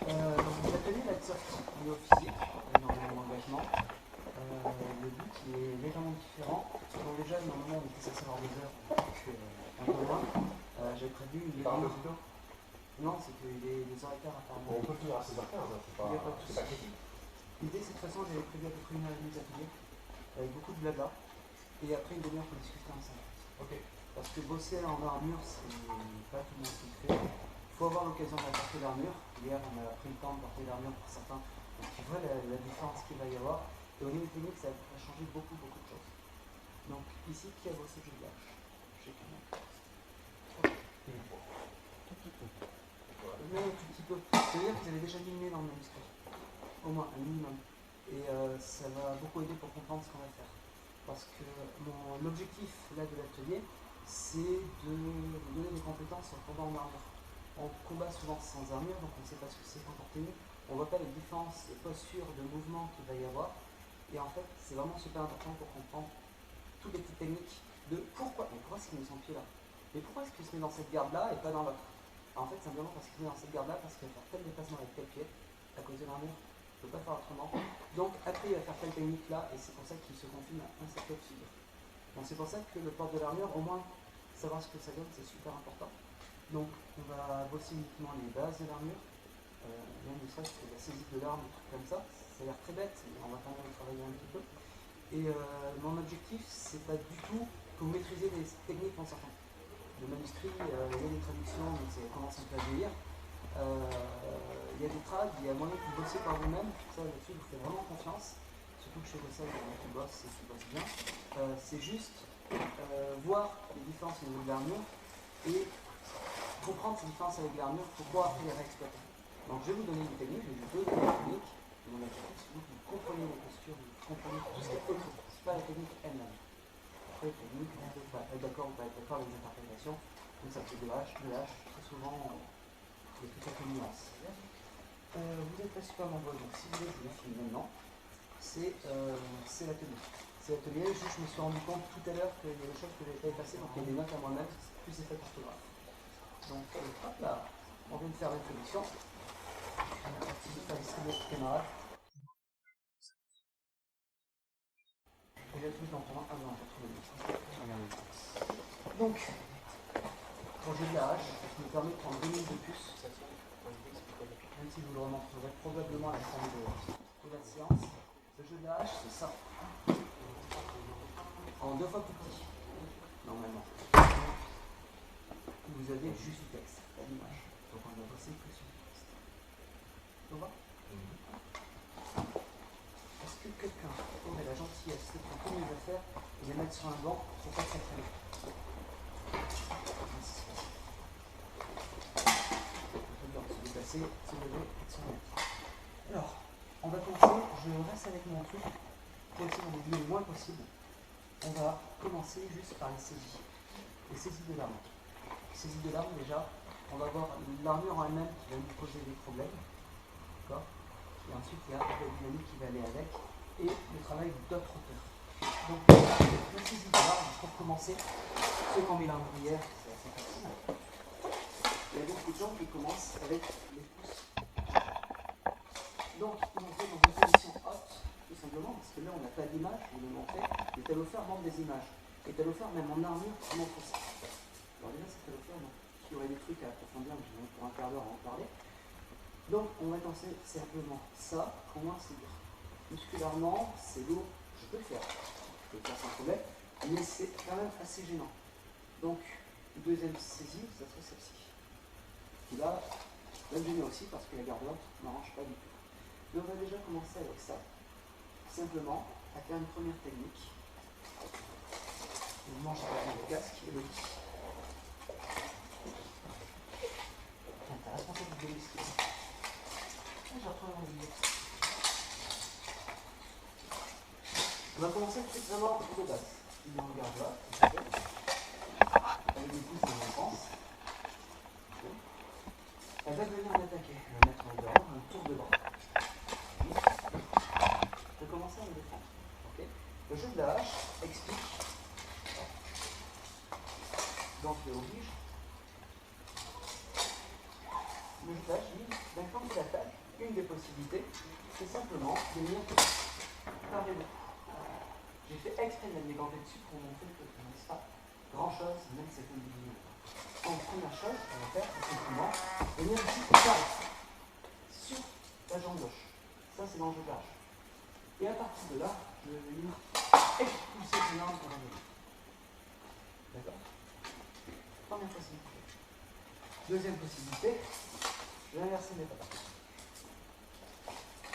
Donc l'atelier va être sorti au niveau physique, énormément d'engagement. Le but est légèrement différent. Donc déjà, normalement, on était censé avoir 2 heures, un peu moins. J'ai prévu une vidéo. Non, c'était des heures et quart apparemment. On peut finir à 16h15, c'est pas critique. L'idée, c'est de toute façon, j'avais prévu à peu près 1h30 d'atelier, avec beaucoup de blabla, et après une demi-heure pour discuter ensemble. Ok. Parce que bosser en armure, c'est pas tout le monde qui le fait. Il faut avoir l'occasion d'apporter l'armure. Hier, on a pris le temps de porter l'armure pour certains. Donc, tu vois la différence qu'il va y avoir. Et au niveau technique, ça va changer beaucoup de choses. Donc, ici, qui a bossé le jeu de lâche? J'ai quand même. Mais un tout petit peu. C'est-à-dire que vous avez déjà miné dans le manuscrit. Au moins, un minimum. Et ça va beaucoup aider pour comprendre ce qu'on va faire. Parce que l'objectif là de l'atelier, c'est de vous donner des compétences en combat en armure. On combat souvent sans armure, donc on ne sait pas ce que c'est qu'en tenue. On ne voit pas les différences de posture, de mouvement qu'il va y avoir. Et en fait, c'est vraiment super important pour comprendre toutes les petites techniques de pourquoi est-ce qu'il met son pied là. Mais pourquoi est-ce qu'il se met dans cette garde-là et pas dans l'autre? En fait, simplement parce qu'il se met dans cette garde-là, parce qu'il va faire tel déplacement avec tel pied, à cause de l'armure. Il ne peut pas faire autrement. Donc après, il va faire telle technique là, et c'est pour ça qu'il se confine à un seul cas de figure. Donc c'est pour ça que le port de l'armure, au moins savoir ce que ça donne, c'est super important. Donc on va bosser uniquement les bases de l'armure, même ne serait-ce que la saisie de l'arme, des trucs comme ça. Ça a l'air très bête, mais on va quand même travailler un petit peu. Et mon objectif, c'est pas du tout que vous maîtrisez des techniques en certains. Le manuscrit, il y a des traductions, donc ça commence un peu à vieillir. Il y a des trades, il y a moyen de bosser par vous-même. Ça, là-dessus, je vous fais vraiment confiance. Surtout que chez Gossel, il y en a qui bossent et qui bossent bien. C'est juste voir les différences au niveau de l'armure et comprendre ces différences avec l'armure pour pouvoir après les réexploiter. Donc je vais vous donner une technique, je vais vous donner une technique. Mon objectif, c'est que vous compreniez les postures, vous comprenez tout ce qui est autour. Ce n'est pas la technique elle-même. Après, la technique, vous pouvez pas être d'accord ou pas être d'accord avec les interprétations. Donc ça fait de lâche. Très souvent, il y a tout à fait de nuances. Vous êtes pas super nombreux, donc si vous voulez, je vous le filme maintenant. C'est l'atelier. C'est l'atelier, je me suis rendu compte tout à l'heure qu'il y a des choses que je n'avais pas effacées, donc il y a des notes à moi-même, plus des fautes d'orthographe. Donc hop là, on vient de faire l'introduction. On va faire distribuer aux camarades. Et j'ai tout en commun avant de retrouver le. Donc, pour le jeu de la hache, ça me permet de prendre 2 minutes de plus. Même si je vous le remontrerai probablement à la fin de la séance. Le jeu de la hache, c'est ça. En 2 fois plus petit, normalement. Vous avez juste du texte, pas d'image. Donc on va bosser que sur le texte. Ça va? Est-ce que quelqu'un aurait la gentillesse de prendre toutes mes affaires et les mettre sur un banc pour pas que ça traîne? Se déplacer, se lever et se remettre. Alors, on va commencer, je reste avec mon truc pour essayer d'en oublier le moins possible. On va commencer juste par les saisies. Les saisies de l'arme. Les saisies de l'arme, déjà, on va voir l'armure en elle-même qui va nous poser des problèmes. D'accord? Et ensuite, il y a la dynamique qui va aller avec et le travail d'autres auteurs. Donc, la saisie de l'arme, pour commencer, ceux qui ont mis l'arme hier, c'est assez facile. Il y a beaucoup de gens qui commencent avec les pouces. Donc, ils vont faire dans une position haute, tout simplement, parce que là, on n'a pas d'image, je vais le montrer. Le Talofer montre des images. Et Talofer, même en armure, montre ça. Alors déjà, c'est Talofer, donc il y aurait des trucs à approfondir, mais je vais pour un quart d'heure à en parler. Donc, on va commencer simplement ça. Pour moi, c'est dur. Musculairement, c'est lourd. Je peux le faire. Je peux le faire sans problème, mais c'est quand même assez gênant. Donc, deuxième saisie, ça serait celle-ci. Qui là, va me gêner aussi parce que la garde haute ne m'arrange pas du tout. Mais on va déjà commencer avec ça. Simplement, à faire une première technique. Le manche avec le casque et le lit. T'as la responsabilité de muscler. Je reprends mon lit. On va commencer tout vraiment de base. Il en garde là, avec des pouces dans la pense. Elle va venir m'attaquer. Je vais mettre en dehors un tour de bras. Je vais commencer à me défendre. Okay. Le jeu de la hache explique. Donc il oblige. Le jeu de la hache dit, d'un camp qui attaque, une des possibilités, c'est simplement de venir par les deux. J'ai fait exprès de mettre les gants dessus pour montrer que ce n'est pas grand chose, même si c'est une division. Donc, première chose, on va faire, c'est simplement venir ici carré sur la jambe gauche. Ça, c'est l'enjeu de l'âge. Et à partir de là, je vais venir expulser une arme pour revenir. D'accord? Première possibilité. Deuxième possibilité, je vais inverser mes pattes.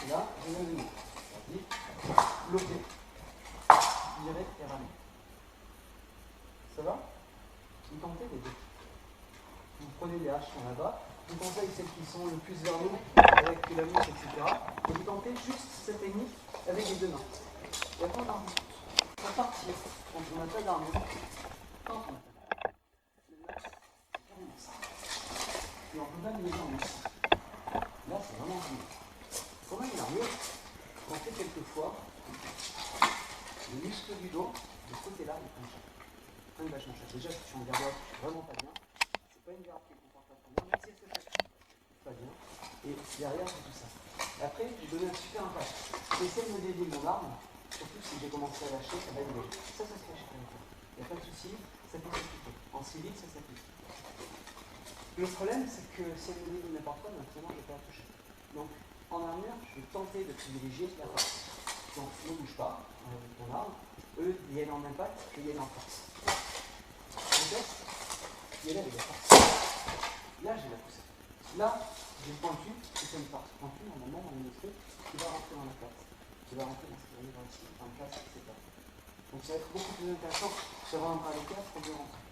Et là, je vais venir. C'est-à-dire bloquer, virer et ramener. Ça va? Vous tentez les deux. Vous prenez les haches qui sont là-bas, vous tentez celles qui sont le plus vers nous, avec la mousse, etc. Et vous tentez juste cette technique avec les deux mains. Et après, on arme. Pour partir, quand on n'a pas d'armure, quand on n'a pas d'armure, le match, c'est carrément ça. Et on peut même les jambes ici. Là, c'est vraiment mieux. Pour une armure, on fait quelquefois le muscle du dos, de ce côté-là, il prend chaque. Prends une vachement chaque. Déjà, si tu es en garde, je suis vraiment pas bien. C'est pas une garde qui est confortable pour moi, même si elle se fait pas bien. Et derrière, c'est tout ça. Après, je donne un super impact. J'essaie de me dévier mon arme, surtout si j'ai commencé à lâcher, ça va être léger. Ça se fait chez quelqu'un. Il n'y a pas de souci, ça peut s'appliquer. En civil, ça s'applique. Le problème, c'est que si elle me dit n'importe quoi, maintenant, je ne vais pas la toucher. Donc, en armure, je vais tenter de privilégier la force. Donc, ne bouge pas, ton arme. Eux, il y a en impact et il y a en force. Ok? Il y a là, il y a force. Là, j'ai la poussée. Là, j'ai le pointu, et c'est une force. Pointu, normalement, dans une esprit, qui va rentrer dans la place. Qui va rentrer dans ce qui va venir ici, dans la place, etc. Donc, ça va être beaucoup plus intéressant de rentrer à l'écart pour de rentrer.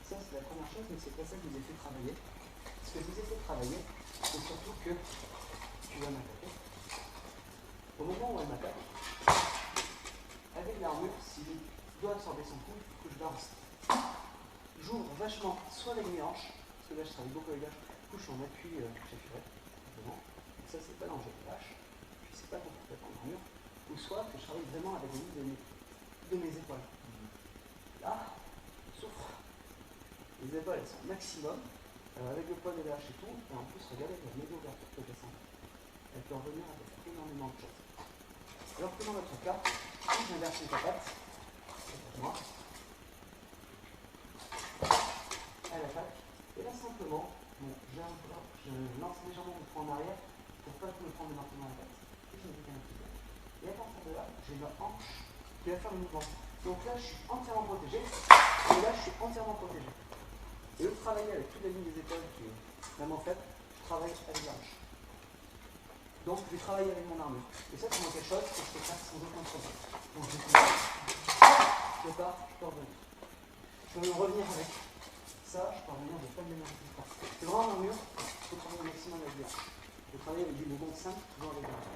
Ça, c'est la première chose, mais c'est pas ça que je vous ai fait travailler. Ce que je vous ai fait travailler, c'est surtout que tu vas m'attaquer. Au moment où elle m'attaque, avec l'armure, si je dois absorber son coup, il faut que je lance. J'ouvre vachement, soit avec mes hanches, parce que là je travaille beaucoup avec l'âge, du coup je suis en appui chaffuret, simplement. Ça c'est pas l'enjeu de l'âge, je sais pas comment faire en armure, ou soit que je travaille vraiment avec le niveau de mes épaules. Là, souffre. Les épaules elles sont maximum, avec le poids de l'âge et tout, et en plus regardez la méga ouverture que j'ai senti. Elle peut revenir avec énormément de choses. Alors que dans notre cas, si j'inverse les pattes, c'est pour moi, elle attaque, et là simplement, bon, je lance légèrement mon poing en arrière pour pas me prendre maintenant la tête, et je me décale un petit peu. Et à partir de là, j'ai ma hanche qui va faire le mouvement. Donc là, je suis entièrement protégé, et là, je suis entièrement protégé. Et au lieu de travailler avec toute la ligne des épaules qui est vraiment faite, je travaille avec la hanche. Donc, je vais travailler avec mon armure. Et ça, c'est moi quelque chose que je peux faire sans aucun problème. Donc, je pars, je peux revenir. Je peux revenir avec ça, je peux revenir avec pas de mélange. C'est vraiment l'armure, il faut travailler au maximum avec la hanche. Je peux travailler avec du mouvement simple, toujours avec la hanche.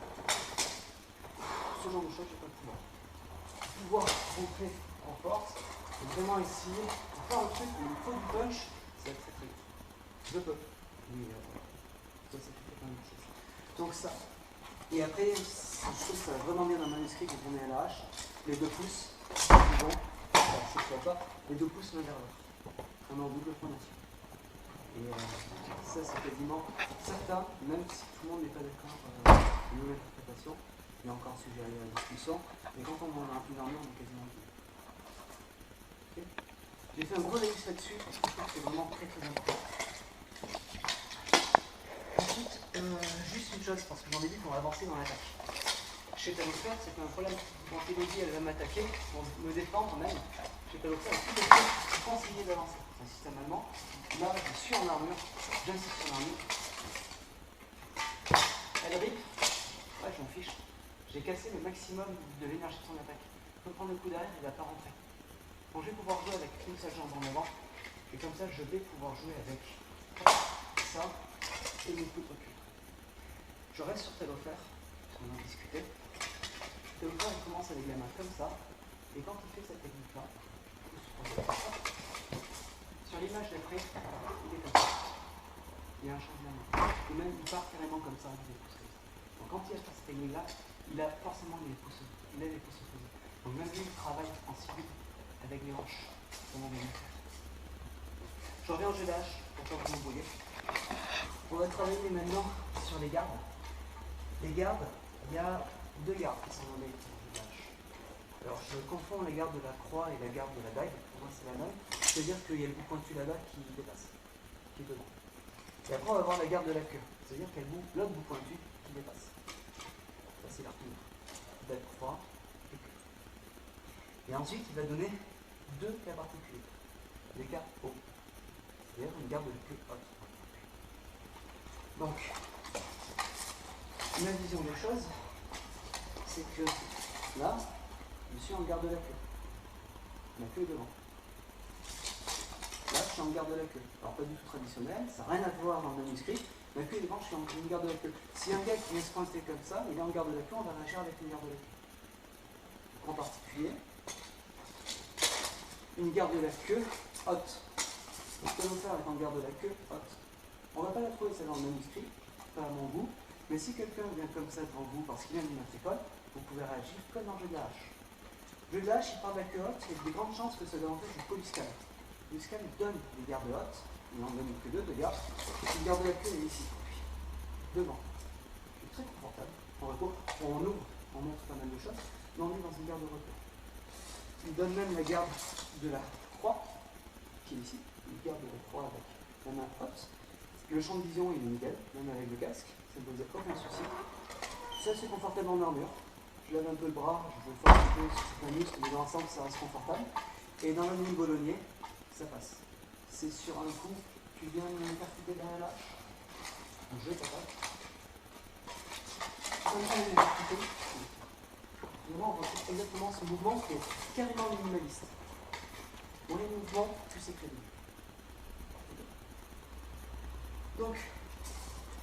Ce genre de choses, je n'ai pas de pouvoir. Pouvoir rentrer en force, et vraiment essayer de faire un truc où il faut du punch, c'est très très vite. Je peux. Mais ça, c'est quand même une chose. Donc ça. Et après, je trouve que ça va vraiment bien dans le manuscrit quand on est à la hache. Les 2 pouces, c'est bon, c'est pas, les 2 pouces l'un vers l'autre. On est en double pronation. Et ça, c'est quasiment certain, même si tout le monde n'est pas d'accord avec une interprétation. Il y a encore sujet à la discussion. Mais quand on a une armure, on est quasiment dit. Okay. J'ai fait un gros laïus là-dessus, parce que je trouve que c'est vraiment très très important. Ensuite, juste une chose, parce que j'en ai dit qu'on va avancer dans l'attaque. Chez Talosphère, c'est un problème. Quand Elodie, elle va m'attaquer, pour me défendre même, chez Talosphère, elle peut être conseillé d'avancer. C'est un système allemand. Là, je suis en armure, j'insiste sur l'armure. Elle rip, ouais, je m'en fiche. J'ai cassé le maximum de l'énergie de son attaque. Je peux prendre le coup d'arrêt, il ne va pas rentrer. Donc je vais pouvoir jouer avec une seule jambe en avant, et comme ça, je vais pouvoir jouer avec ça. Et mes coups de recul. Je reste sur Talosphère, parce qu'on en discutait. Talosphère, il commence avec la main comme ça, et quand il fait cette technique-là, sur l'image d'après, il est comme ça. Il y a un changement. Et même, il part carrément comme ça, avec les pouces comme ça. Donc quand il a fait cette technique-là, il a forcément les pouces. Il a les pouces opposés. Donc même lui, il travaille en civil avec les hanches. Comment bien faire. Je reviens au jeu d'âge, pour pas vous embrouiller. On va travailler maintenant sur les gardes. Les gardes, il y a deux gardes qui sont nommées en H. Alors je confonds la garde de la croix et la garde de la dague, pour moi c'est la même, c'est-à-dire qu'il y a le bout pointu là-bas qui dépasse, qui est devant. Et après on va voir la garde de la queue, c'est-à-dire qu'il y a l'autre bout pointu qui dépasse. Ça c'est la retenue. Dague, croix et queue. Et ensuite il va donner deux cas particuliers, les cas hauts, c'est-à-dire une garde de la queue haute. Donc, ma vision des choses, c'est que là, je suis en garde de la queue. La queue est devant. Là, je suis en garde de la queue. Alors, pas du tout traditionnel, ça n'a rien à voir dans le manuscrit. La queue est devant, je suis en garde de la queue. Si un gars qui vient se pointer comme ça, il est en garde de la queue, on va réagir avec une garde de la queue. En particulier, une garde de la queue haute. Ce que nous faire avec une garde de la queue haute. On ne va pas la trouver, celle dans le manuscrit, pas à mon goût. Mais si quelqu'un vient comme ça devant vous parce qu'il vient d'une école, vous pouvez réagir comme dans le jeu de la hache. Le jeu de la hache, il parle de la queue haute, il y a de grandes chances que ça donne en fait du polyscale. Le polyscale donne des gardes hautes, il n'en donne que deux de gardes. Une garde de la queue est ici, devant. C'est très confortable. En repos, on ouvre, on montre pas mal de choses, mais on est dans une garde de repos. Il donne même la garde de la croix, qui est ici, une garde de la croix avec la main haute. Le champ de vision il est nickel, même avec le casque, ça ne pose aucun souci. C'est assez confortable en armure. Je lève un peu le bras, je vais faire un peu sur certains muscles, mais dans l'ensemble ça reste confortable. Et dans le mini bolognier, ça passe. C'est sur un coup, tu viens me percuter derrière la hache. Je t'attaque. Comme ça, je vais percuter. On retrouve exactement ce mouvement qui est carrément minimaliste. Moins les mouvements, plus c'est crédible. Donc,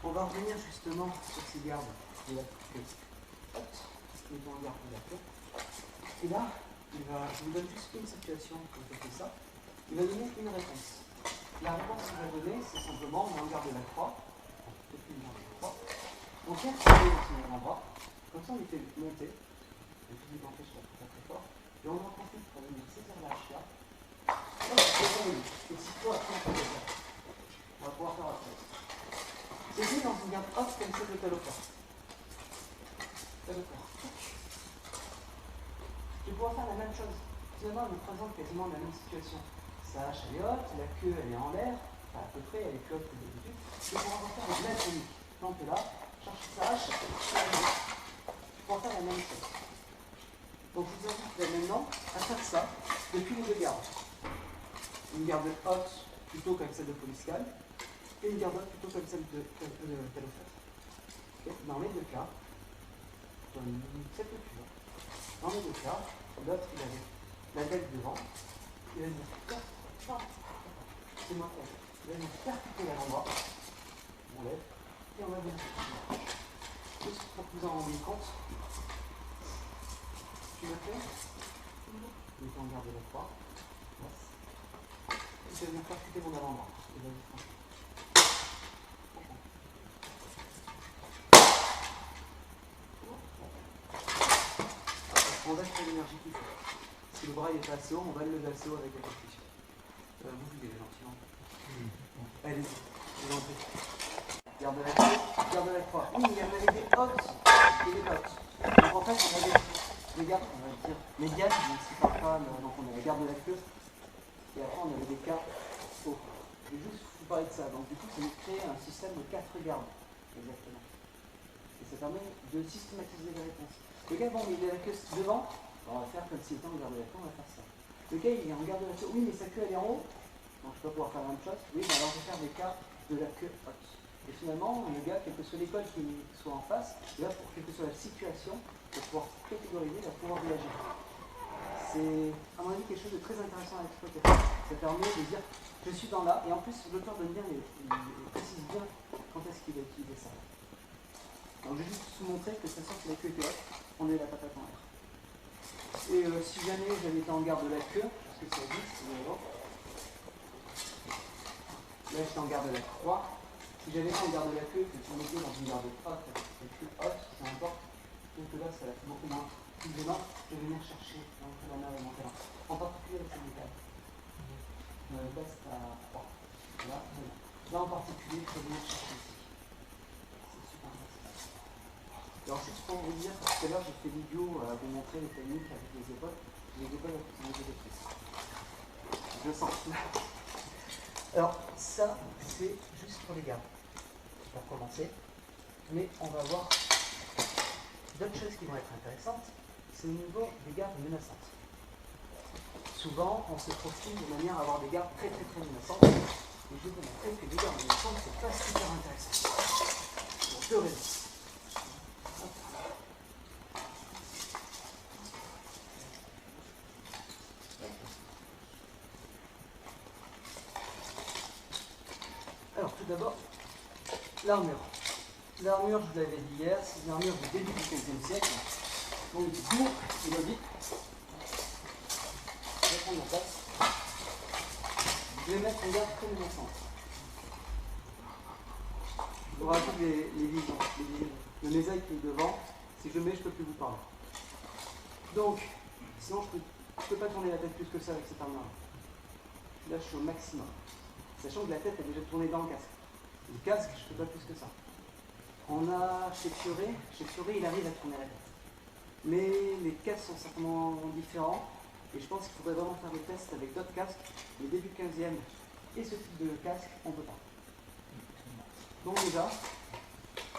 on va revenir justement sur ces gardes de la queue haute, mettons en garde de la queue. Et là, je vous donne juste une situation quand on fait ça. Il va donner une réponse. La réponse qu'il va donner, c'est simplement on garde de la croix, depuis une garde de la croix. On tient ce dans son avant-bras, comme ça on lui fait monter, et puis il empêche la très fort, et on en profite pour venir saisir la hache là. Et si toi, après, on peut le faire. On va pouvoir faire après. C'est dans une garde haute comme celle de Talopor. Je vais pouvoir faire la même chose. Finalement, elle nous présente quasiment la même situation. Sa hache elle est haute, la queue elle est en l'air, enfin, à peu près, elle est plus haute que d'habitude. Je vais pouvoir faire la même technique. Donc là, chercher sa hache, je vais pouvoir faire la même chose. Donc je vous invite maintenant à faire ça depuis les deux gardes. Une garde haute plutôt comme celle de Polyscale, et une garde haute plutôt comme celle de Talopor. Dans les deux cas, cette lecture, dans les deux cas, l'autre il avait la dague devant, il va venir c'est moi qui il va venir percuter l'avant-bras, on lève, et on va venir juste pour que vous en rendiez compte. Tu l'as fait, mettez en garde de la croix, et je vais venir percuter mon avant-bras, et là, on va faire l'énergie qu'il faut. Si le bras est pas assez haut, on va le lever assez haut avec la percussion. Vous vivez gentiment. Allez-y, je vous en prie. Garde la queue, garde la croix. Oui, il y en avait des hautes et des hautes. Donc en fait, on avait des gardes, on va dire, médianes, même si parfois, donc on avait la garde de la queue, et après on avait des cas hauts. Je vais juste vous parler de ça. Donc du coup, ça nous crée un système de 4 gardes, exactement. Et ça permet de systématiser les réponses. Le gars, bon, il a la queue devant, on va faire comme s'il était en garde de la queue, on va faire ça. Le gars, il est en garde de la queue, oui, mais sa queue, elle est en haut, donc je peux pouvoir faire la même chose. Oui, mais alors je vais faire des cas de la queue haute. Et finalement, le gars, quelle que soit l'école qui soit en face, là, pour quelle que soit la situation, pour pouvoir catégoriser, il va pouvoir réagir. C'est, à mon avis, quelque chose de très intéressant à exploiter. Ça permet de dire, je suis dans là, et en plus, l'auteur donne bien, il précise bien quand est-ce qu'il va utiliser ça. Donc je vais juste vous montrer que de toute façon, si la queue était haute, on est la patate en l'air. Et si jamais j'avais été en garde de la queue, parce que ça existe, là j'étais en garde de la croix, si j'avais été en garde de la queue, que tu mettais dans une garde haute, la queue haute, ça importe, donc là ça va être beaucoup moins gênant, je vais venir chercher entre la main et mon terrain. En particulier avec cette méthode. Best à 3. Là en particulier, je vais venir chercher ici. C'est super intéressant. Et ensuite, je peux vous dire, parce que tout à l'heure, j'ai fait l'idiot à vous montrer les techniques avec les épaules. Les épaules à proximité des cuisses. Je le sens. Alors, ça, c'est juste pour les gardes. Pour commencer. Mais on va voir d'autres choses qui vont être intéressantes. C'est au niveau des gardes menaçantes. Souvent, on se profile de manière à avoir des gardes très menaçantes. Et je vais vous montrer que les gardes menaçantes, c'est pas super intéressant. Pour deux raisons. Alors, tout d'abord, l'armure. L'armure, je vous l'avais dit hier, c'est une armure du début du XVe siècle. Donc, court et mobile. Je vais prendre ma place. Je vais mettre une garde très menaçante. Je vous rajoute les visions. Le mésaille qui est devant, si je le mets, je ne peux plus vous parler. Donc, sinon, je ne peux pas tourner la tête plus que ça avec cette armure. Là, je suis au maximum. Sachant que la tête est déjà tournée dans le casque. Le casque, je ne peux pas plus que ça. On a chez Fioré, il arrive à tourner la tête. Mais les casques sont certainement différents. Et je pense qu'il faudrait vraiment faire des tests avec d'autres casques. Le début 15e et ce type de casque, on ne peut pas. Donc déjà,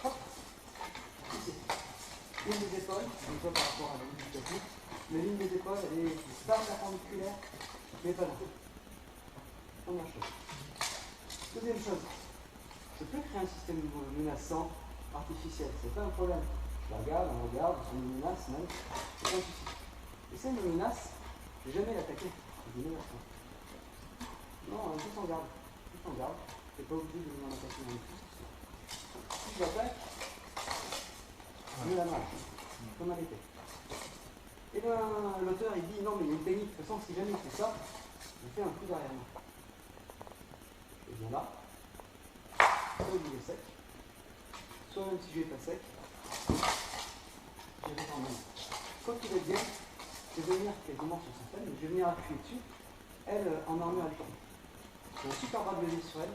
hop, ici, ligne des épaules, une fois par rapport à la ligne du tapis. La ligne des épaules, elle est pas perpendiculaire, mais pas là. Première chose. Deuxième chose, je peux créer un système menaçant artificiel, c'est pas un problème. Je la regarde, on regarde, c'est une menace même, c'est pas un souci. Et ça, une menace, je vais jamais l'attaquer, c'est une menace. Non, tout en garde, tu n'es pas obligé de venir m'attaquer non plus. Si je l'attaque, je mets la main, comme un épée. Et bien, l'auteur, il dit, non mais il y a une technique, de toute façon, si jamais il fait ça, je fais un coup derrière moi. Et bien là, soit il est sec, soit même si je n'ai pas sec, je vais quand même. Quand il va être bien, je vais venir quasiment sur sa femme, je vais venir appuyer dessus, elle en armure à tourner. J'ai un super bras de levier sur elle,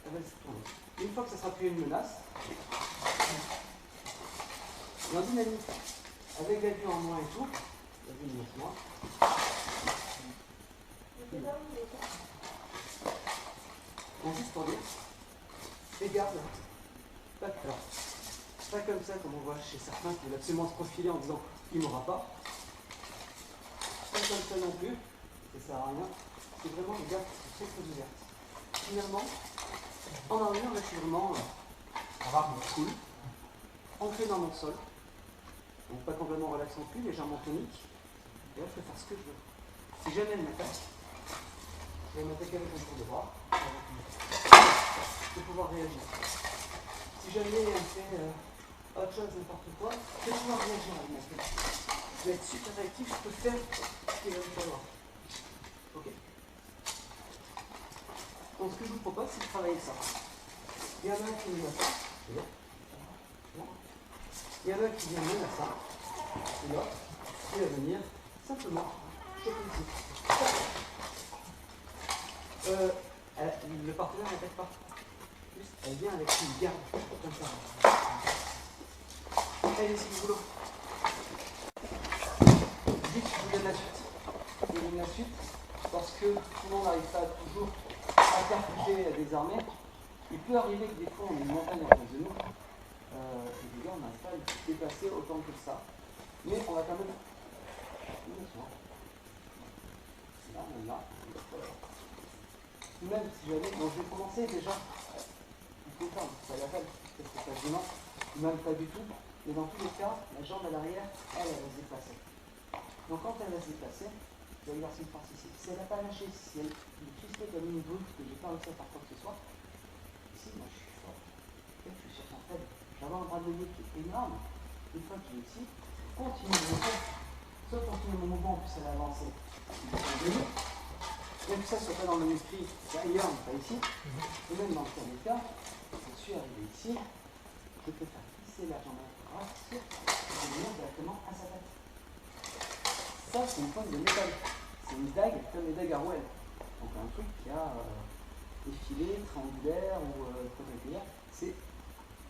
elle va se tourner. Une fois que ça sera plus une menace, et en dynamique, avec la vue en moins et tout, la vue en moins, juste pour dire, fais garde, pas de peur. Pas comme ça, comme on voit chez certains qui veulent absolument se profiler en disant il ne m'aura pas. Pas comme ça non plus, ça sert à rien. C'est vraiment une garde très ouverte. Finalement, en armure, là, je suis vraiment cool, ancré dans mon sol. Donc pas complètement relax non plus, légèrement tonique. Et là, je peux faire ce que je veux. Si jamais elle m'attaque, je vais m'attaquer avec un tour de bras. Je vais pouvoir réagir. Si jamais elle fait autre chose, n'importe quoi, je vais pouvoir réagir avec ma tête. Je vais être super réactif, je peux faire ce qu'il va me falloir. Ok? Donc ce que je vous propose, c'est de travailler ça. Il y en a un qui vient à ça. Il y en a un qui vient même à ça. Et là, il va venir simplement choper ici. Le partenaire n'attaque pas. Juste, elle vient avec une garde comme ça. Allez, c'est du boulot. Vite, je vous donne la suite. Je vous donne la suite parce que tout le monde n'arrive pas toujours à percuter des armées. Il peut arriver que des fois on ait une montagne en face de nous. Et les gars, on n'arrive pas à le dépasser autant que ça. Mais on va quand même. Là. Même si j'avais. Donc je vais commencer déjà. Il faut faire, ça l'appelle, parce que ça gênant. Même pas du tout. Mais dans tous les cas, la jambe à l'arrière, elle va se déplacer. Donc quand elle va se déplacer, je vais exercer une force ici. Si elle n'a pas lâché, si elle est crispée comme une boule, que je n'ai pas réussi à faire quoi que ce soit, ici, moi je suis fort. Et je suis sur son tête. J'avais un bras de levier qui est énorme. Une fois qu'il est ici, continue mon mouvement. Soit continue mon mouvement, puis elle a avancé. Même que ça ne soit pas dans le manuscrit, d'ailleurs, mais pas ici. Et même dans le cas des cas, je suis arrivé ici, je peux faire glisser la jambe à droite, et je vais venir directement à sa tête. Ça, c'est une pointe de métal. C'est une dague, comme les dagues à rouelle. Donc un truc qui a des filets triangulaires ou protocolaires. C'est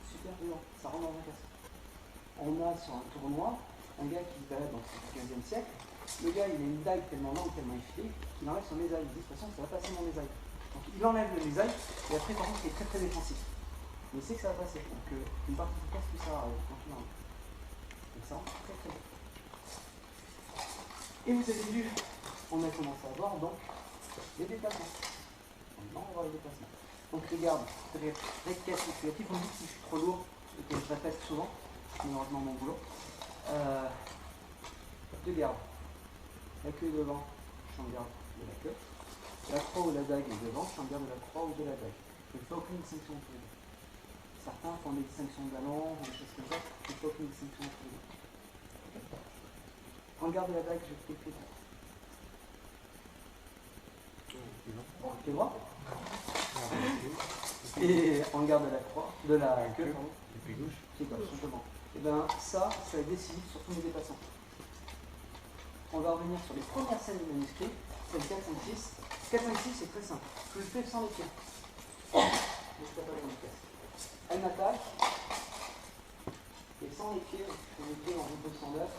super dur, ça rentre dans un casque. On a sur un tournoi un gars qui se balade dans le 15e siècle. Le gars, il a une dague tellement longue, tellement effilée, qu'il enlève son mésaille. Il dit, de toute façon, ça va passer mon mésaille. Donc il enlève le mésaille, et après, par contre, il est très très défensif. Mais il sait que ça va passer. Donc une partie du casse, tout ça arrive, quand il enlève. Donc ça rentre très très bien. Et vous avez vu, on a commencé à voir donc les déplacements. Maintenant, on va voir les déplacements. Donc les gardes, récapitulatif, on me dit que si je suis trop lourd et que je répète souvent, c'est malheureusement mon boulot. Deux gardes. La queue est devant, champ de garde de la queue. La croix ou la dague est devant, champ de garde de la croix ou de la dague. Je ne fais aucune distinction entre les deux. Certains font des distinctions de ballon, des choses comme ça, je ne fais aucune distinction entre les deux. En garde de la dague, je fais plus tard. Pied droit. Et en garde de la croix, de la queue, pardon. Pied gauche. Pied gauche, simplement. Et bien ça va être décisif sur tous les déplacements. On va revenir sur les premières scènes du manuscrit, c'est le 4, 5, 6. 4, 5, 6, c'est très simple. Je le fais sans les pieds. Elle m'attaque. Et sans les pieds, je les pieds dans une position d'œuf.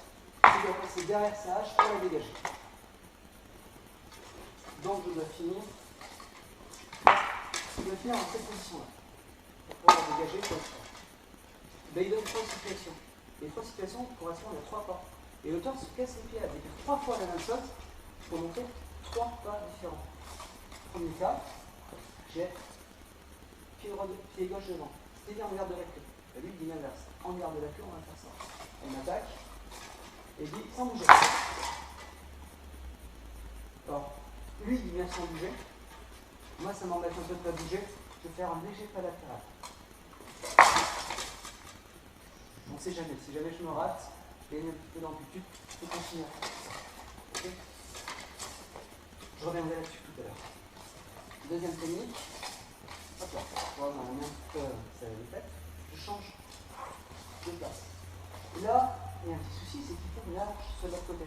Je dois passer derrière sa hache pour la dégager. Donc je dois finir dans cette position-là. Pour la dégager comme ça. Ben, il donne 3 situations. Les 3 situations correspondent à 3 pas. Et l'auteur se casse les pieds à dire 3 fois la même chose pour montrer 3 pas différents. Premier cas, j'ai pied gauche devant. C'est-à-dire en garde de la queue. Et lui, il dit l'inverse. En garde de la queue, on va faire ça. On attaque et dit sans bouger. Alors, lui, il vient sans bouger. Moi, ça m'embête un peu de ne pas bouger. Je vais faire un léger pas latéral. On ne sait jamais. Si jamais je me rate, je gagne un petit peu d'amplitude, je continue. Okay. Je reviendrai là-dessus tout à l'heure. Deuxième technique. Hop là. Voilà, on a un peu ça les fait. Je change de place. Et là, il y a un petit souci, c'est qu'il faut que là, je sois de l'autre côté.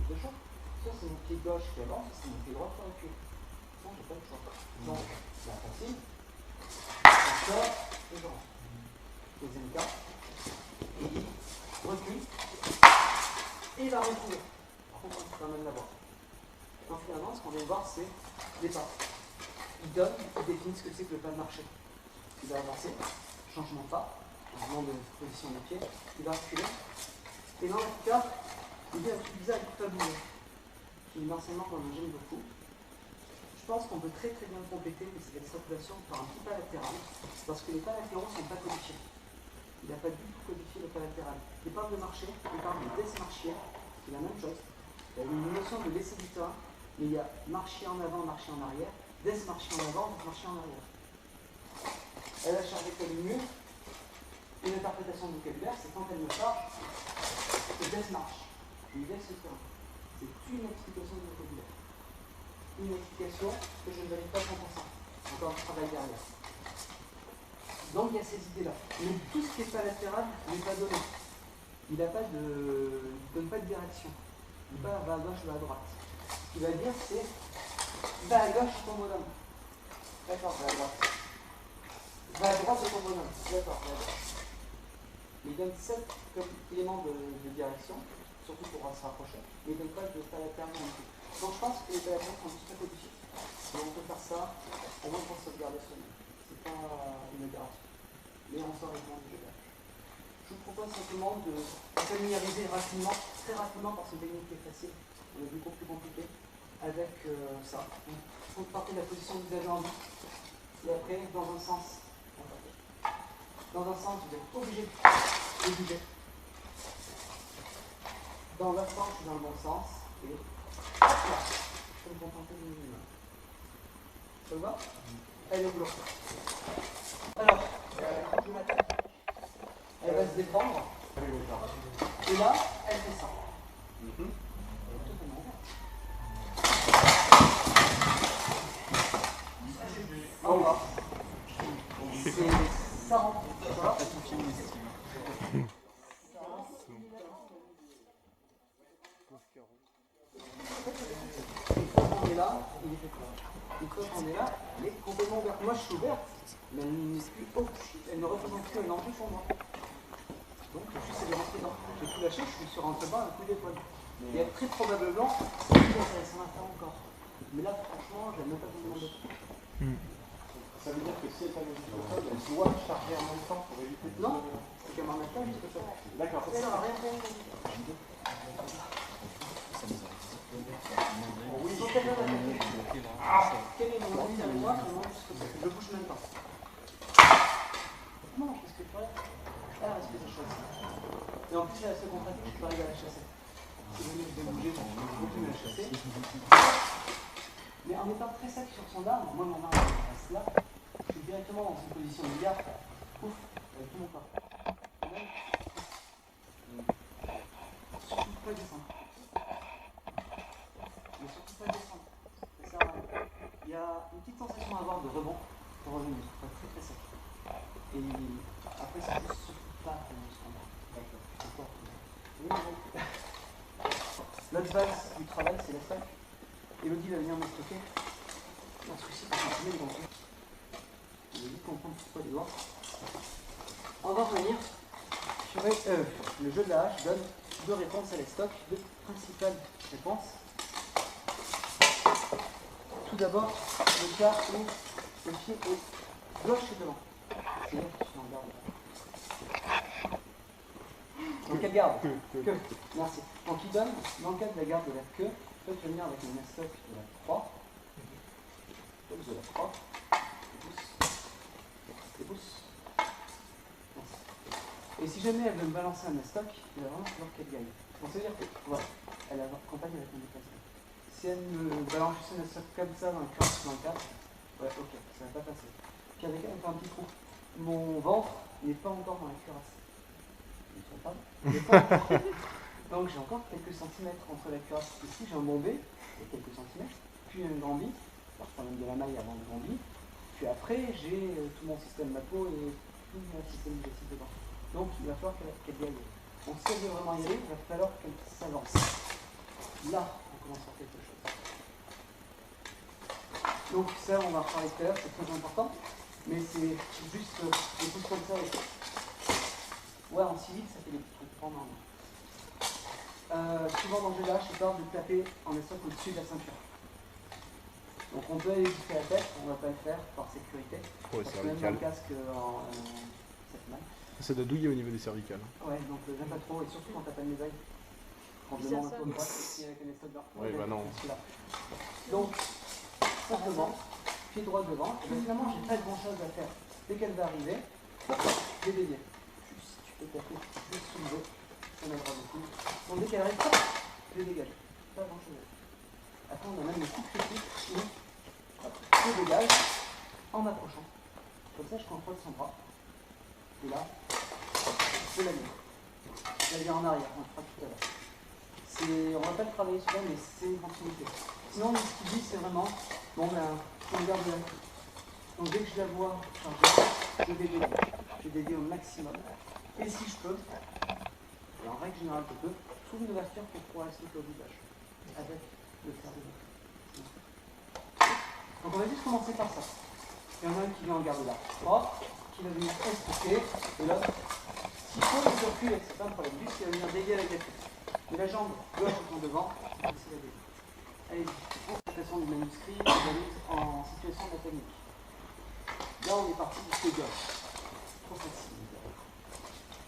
Deux choses. Ça, c'est mon pied gauche qui avance, c'est mon pied droit qui recule. Non, j'ai pas le choix. Donc, la facile. Je sors et je rentre. Deuxième cas. Et il recule. Et il va reculer. Par contre, on peut quand même l'avoir. Donc finalement, ce qu'on vient de voir, c'est des pas. Il donne, il définit ce que c'est que le pas de marché. Il va avancer, changement de pas, changement de position des pieds, il va reculer. Et dans le cas, il dit un truc bizarre, il ne peut pas bouger. Qui est un enseignement qu'on gêne beaucoup. Je pense qu'on peut très très bien compléter cette extrapolation par un petit pas latéral, parce que les pas latéraux ne sont pas codifiés. Il n'a pas du tout codifié le pas latéral. Il parle de marché, il parle de desmarchier, c'est la même chose. Il y a une notion de laisser du terrain, mais il y a marcher en avant, marcher en arrière, desmarcher en avant, marcher en arrière. Elle a chargé comme mieux une interprétation de vocabulaire, c'est quand elle me charge, c'est desmarche. Il laisse le terrain. C'est une explication du vocabulaire. Une explication que je ne valide pas 100%. Encore un travail derrière. Donc il y a ces idées-là. Mais tout ce qui n'est pas latéral n'est pas donné. Il ne donne pas de direction. Il ne dit pas va à gauche, va à droite. Ce qu'il va dire, c'est va à gauche, c'est ton bonhomme. D'accord, va à droite. Va à droite, c'est ton bonhomme. D'accord, va à droite. Il donne 7 éléments de direction, surtout pour se rapprocher, mais il ne donne pas de pas latéral non plus. Donc je pense que les pas latérales sont juste pas codifiés. Et on peut faire ça au moins pour sauvegarder ce nom. C'est pas une garantie. Mais on sort évidemment du jeu d'âge. Je vous propose simplement de familiariser rapidement, très rapidement, parce que c'est une technique qui est facile, on est beaucoup plus compliqué, avec ça. Il faut partir de la position du visage en vie, et après, dans un sens, vous êtes obligé de bouger. Dans l'autre sens, je suis dans le bon sens, et hop là, je peux me contenter du minimum. Ça vous va? Elle est bloquée. Alors, je m'attaque. Elle va se défendre. Et là, elle fait ça. Elle est totalement ouverte. Au revoir. C'est ça rentre. Ça va? Une fois qu'on est là, il est fait quoi? Une fois qu'on est là, elle est complètement ouverte. Moi, je suis ouverte, mais elle ne représente plus un enjeu pour moi. Donc le juste c'est de rentrer dedans. J'ai tout lâché, je suis rentré dedans à un coup d'épaule. Et très probablement, c'est plus intéressant à faire encore. Mais là, franchement, j'aime même pas tout le monde. Ça veut dire que si elle doit charger en même temps pour éviter de... Non, c'est qu'elle m'en a pas juste ça. D'accord. Elle n'a rien fait. Oui. Donc elle va l'attaquer. Quel est mon avis avec moi? Je bouge même pas. Non, qu'est-ce que tu fais? Elle reste que ça chasse. Et en plus, elle se contracte, je peux arriver à la chasser. Si je vais bouger, je continue à la chasser. Mais en étant très sec sur son arme, moi mon arme reste là, je suis directement dans une position de garde, ouf, avec tout mon corps. Surtout pas descendre. Mais surtout pas descendre. Ça sert à rien. Il y a une petite sensation à avoir de rebond pour revenir, il faut être très très sec. Et après ça ne surtout pas d'accord. L'autre base du travail, c'est la stack. Elodie va venir me stocker. Dans ce coup-ci, pour continuer le grand truc. Je vais vite comprendre pourquoi les doigts. On va revenir sur le jeu de la hache donne deux réponses à la stock, deux principales réponses. Tout d'abord, le cas où le pied est gauche et devant. C'est-à-dire que je suis en garde. Donc elle garde. Que. Merci. Donc il donne, dans le cas de la garde de la queue, je peux venir avec une stock de la 3. De la 3. Et pousse. Merci. Et si jamais elle veut me balancer un stock, il va vraiment falloir qu'elle gagne. Donc ça veut dire que, voilà, elle accompagne avec un déplacement. Si elle me balance juste un stock comme ça dans le cœur, dans le cadre, ouais, ok, ça va pas passer. Puis avec elle, on fait un petit trou. Mon ventre n'est pas encore dans la cuirasse. Ils ne sont pas. Donc j'ai encore quelques centimètres entre la cuirasse. Ici j'ai un bombé, il y a quelques centimètres, puis un gambi, alors je prends même de la maille avant le gambi, puis après j'ai tout mon système mapo et tout mon système digestif dedans. Donc il va falloir qu'elle gagne. Donc si elle veut vraiment y aller, il va falloir qu'elle s'avance. Là, on commence à faire quelque chose. Donc ça, on va en reparler tout à l'heure, c'est très important, mais c'est juste des pouces comme ça. Ouais, en civil, ça fait des petits trucs en main. Souvent dans le jeu de hache, il parle de taper en stock au-dessus de la ceinture. Donc on peut aller jusqu'à la tête, on ne va pas le faire par sécurité. Ouais, parce que même dans le casque, ça fait mal. Ça doit douiller au niveau des cervicales. Ouais, donc j'aime pas trop, et surtout quand t'as pas de médaille. On demande un peu de droite aussi avec un stock de Oui, bah non. Donc, simplement, pied droit devant, et finalement j'ai pas grand chose à faire. Dès qu'elle va arriver, je vais dévier. Juste, tu peux taper juste sous le dos, ça m'aidera beaucoup. Donc dès qu'elle arrive, hop, je les dégage. Pas grand chose à faire. Après on a même le coup critique où je dégage en m'approchant. Comme ça je contrôle son bras. Et là, je peux la lire. Je la lire en arrière, on le fera tout à l'heure. On ne va pas le travailler souvent, mais c'est une continuité. Sinon, ce qu'il dit, c'est vraiment, bon ben, on garde la queue. Donc dès que je la vois charger, je dévie. Je dévie au maximum. Et si je peux, et en règle générale je peux, je trouve une ouverture pour pouvoir rester au visage. Avec le fer de la queue. Donc on va juste commencer par ça. Il y en a un qui vient en garde là. Hop, qui va venir expliquer, et là, s'il faut, il se recule, c'est pas un problème. Juste, il va venir dévier avec la queue. Et la jambe gauche est en devant, c'est la dévier. Allez-y, présentation du manuscrit, on organise en situation anatomique. Là, on est parti du pied gauche. Trop facile.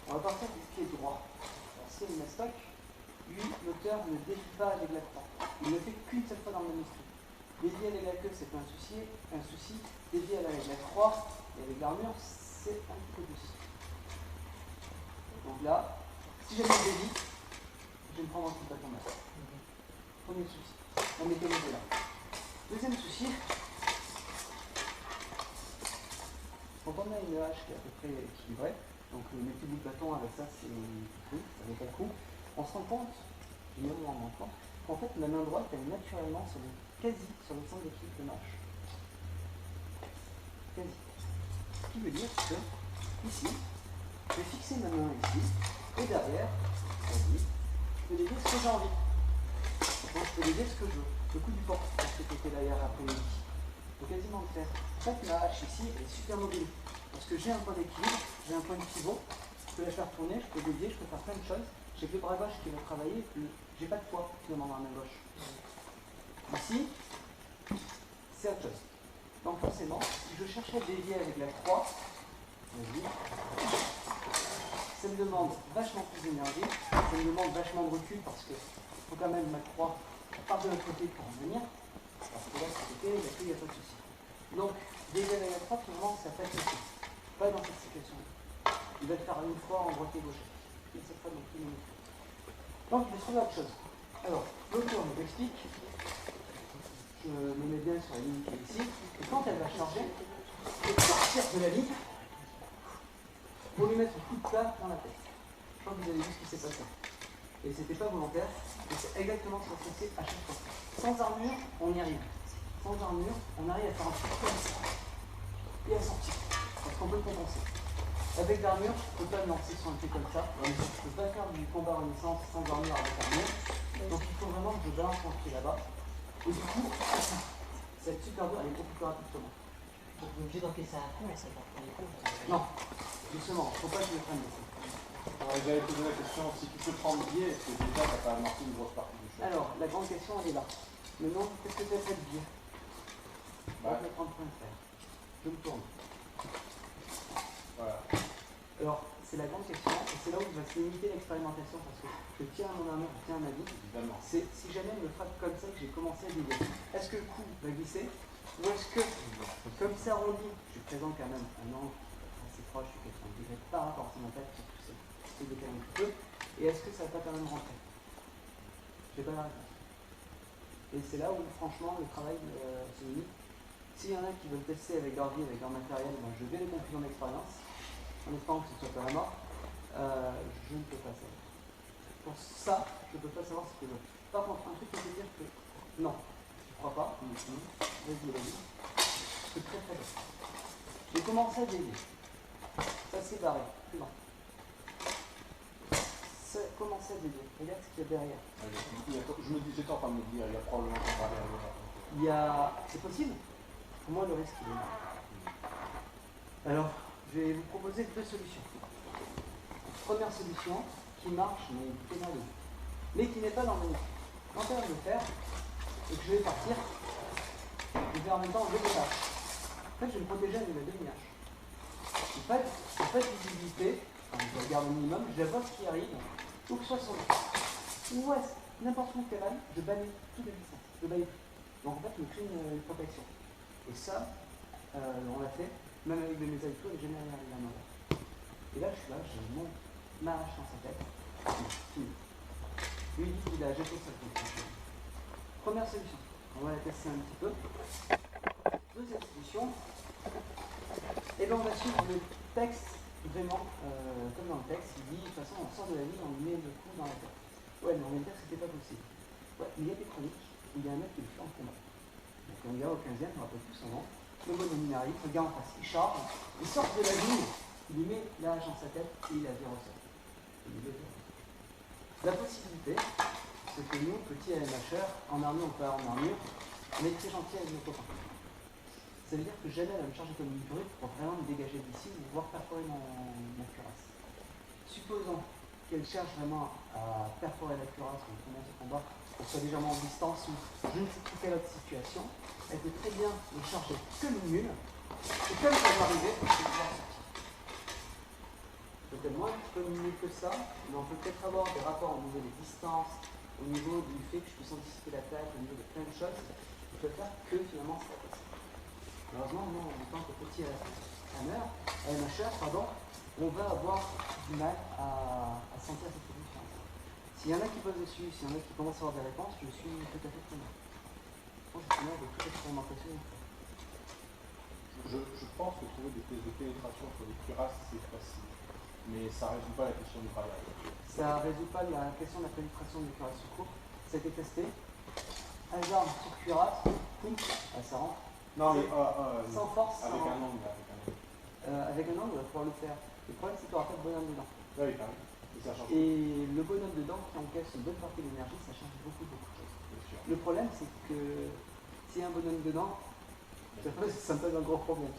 On va partir du pied droit. Alors, si il y a une stock, lui, l'auteur ne dévie pas avec la croix. Il ne fait qu'une seule fois dans le manuscrit. Dévier avec la queue, c'est pas un souci. Dévier avec la croix et avec l'armure, c'est un petit peu plus. Donc là, si j'ai le dévie, je vais me prendre un coup de bâton là. Premier souci. On mécanisé là. Deuxième souci, quand on a une hache qui est à peu près équilibrée, donc mettez bout de bâton avec ça, c'est tout, ça n'est pas le coup, on se rend compte, et même en manquant, qu'en fait la main droite elle est naturellement quasi sur le centre d'équilibre de marche. Quasi. Ce qui veut dire que ici, je vais fixer ma main ici, et derrière, vas-y, je peux dévier ce que j'ai envie. Donc je peux dévier ce que je veux. Le coup du porte, parce que c'était derrière après-midi. Je peux quasiment le faire. En fait, la hache ici, elle est super mobile. Parce que j'ai un point d'équilibre, j'ai un point de pivot, peux la faire tourner, je peux dévier, je peux faire plein de choses. J'ai que le bras gauche qui va travailler, j'ai pas de poids finalement dans la main gauche. Ici, c'est autre chose. Donc forcément, si je cherchais à dévier avec la croix, ça me demande vachement plus d'énergie, ça me demande vachement de recul parce que faut quand même ma croix part de l'autre côté pour en venir, parce que là, c'est côté, il n'y a pas de souci. Donc, dévier avec la croix, finalement, ça fait aussi. Pas dans cette situation-là. Il va le faire une fois en droite et gauche. Et cette fois, donc, il est mieux. Donc, je vais trouver autre chose. Alors, l'autre tour, je vous explique. Je me mets bien sur la ligne qui est ici. Et quand elle va changer, je vais sortir de la ligne pour lui mettre un coup de plat dans la tête. Je crois que vous avez vu ce qui s'est passé. Et c'était pas volontaire. Et c'est exactement ce qui s'est passé à chaque fois. Sans armure, on y arrive. Sans armure, on arrive à faire un truc comme ça. Et à sortir. Parce qu'on peut compenser. Avec l'armure, je ne peux pas me lancer sur un truc comme ça. Je ne peux pas faire du combat renaissance sans armure avec armure. Donc il faut vraiment que je balance mon pied là-bas. Et du coup, cette super dur, elle est beaucoup plus rapide que moi. Donc vous êtes obligé d'encaisser un coup, ça va prendre les coups. Non, justement, il ne faut pas que je le prenne. J'avais posé la question, si tu peux prendre biais, est-ce que déjà tu n'as pas marqué une grosse partie du chemin? Alors, la grande question, elle est là. Maintenant, qu'est-ce que tu as fait de biais? Je vais prendre point de fer. Je me tourne. Voilà. Alors, c'est la grande question, et c'est là où il va se limiter l'expérimentation, parce que je tiens à mon armure, je tiens à ma vie. Évidemment. C'est si jamais il me frappe comme ça que j'ai commencé à dévier. Est-ce que le coup va glisser? Ou est-ce que, comme c'est arrondi, je présente quand même un angle assez proche, je suis 90 degrés par rapport à mon tête, c'est décalé un petit peu, et est-ce que ça va pas quand même rentrer? Je n'ai pas la réponse. Et c'est là où, franchement, le travail se limite. S'il y en a qui veulent tester avec leur vie, avec leur matériel, ben, je vais les conclure d'expérience, en espérant que ce soit pas la mort. Je ne peux pas savoir. Pour ça, je ne peux pas savoir ce que je veux. Par contre, un truc qui peut dire que non, je ne crois pas. Vas-y. C'est très très bien. J'ai commencé à dévier. Ça s'est barré. Plus loin. Ça a commencé à dévier. Regarde ce qu'il y a derrière. Je me dis, j'étais en train de me dire, il y a probablement un barrière. Il y a... C'est possible? Pour moi, le risque, il est là. Alors, je vais vous proposer deux solutions. Première solution, qui marche, mais mais qui n'est pas dans le menu. Quand elle va le faire, et que je vais partir, je vais en même temps le détache. En fait, je vais me protéger avec ma demi-hache. En fait, visibilité, enfin, je regarde au minimum, je vois ce qui arrive, où que ce soit sur le ou n'importe où qu'elle aille, je balaye toutes les distances. Je balaye tout. Donc en fait, je me crée une protection. Et ça, on l'a fait, même avec mes habitudes, j'ai jamais arrivé à l'envers. Et là, je suis là, j'ai ma hache dans sa tête. Fini. Lui, il dit qu'il a jeté sa tête. Première solution. On va la tester un petit peu. Deuxième solution. Et bien, on va suivre le texte vraiment comme dans le texte. Il dit, de toute façon, on sort de la vie, on lui met le coup dans la tête. Ouais, mais on vient de dire que c'était pas possible. Ouais, mais il y a des chroniques où il y a un mec qui le fait en combat. Donc on ira au 15e, on ne rappelle plus son nom. Le bonhomme il arrive, le gars en face, il charge, il sort de la ligne, il lui met la hache dans sa tête et il la vire au sol. La possibilité, c'est que nous, petits AMHers, en armure ou pas en armure, on est très gentils avec nos copains. Ça veut dire que jamais elle va me charger comme une brute pour vraiment me dégager d'ici ou voir perforer ma cuirasse. Supposons qu'elle cherche vraiment à perforer la cuirasse quand on commence au combat, qu'elle soit légèrement en distance ou je ne sais plus quelle autre situation, elle peut très bien me charger comme une mule, et comme ça va arriver, je vais pouvoir sortir. Peut-être moins un petit peu mieux que ça, mais on peut peut-être avoir des rapports au niveau des distances, au niveau du fait que je puisse anticiper l'attaque, au niveau de plein de choses, qui peuvent faire que finalement c'est pas possible. Malheureusement, nous, en tant que petit AMHer, on va avoir du mal à sentir cette différence. S'il y en a qui posent dessus, s'il y en a qui commencent à avoir des réponses, je suis tout à fait preneur. Je suis preneur de toute expérimentation. Je pense que trouver des tests de pénétration sur les cuirasses, c'est facile. Mais ça ne résout pas la question du barrière. Ça ne résout pas la question de la pénétration des cuirasses sur courte. Ça a été testé. Hasard sur cuirasse, poum, ça rentre. Non, mais sans force. Avec un angle. Avec un angle, il va pouvoir le faire. Le problème, c'est qu'il n'y aura pas de bonhomme dedans. Oui, quand même. Et le bonhomme dedans qui encaisse une bonne partie de l'énergie, ça change beaucoup de choses. Le problème, c'est que s'il y a un bonhomme dedans, Ça me pose un gros problème.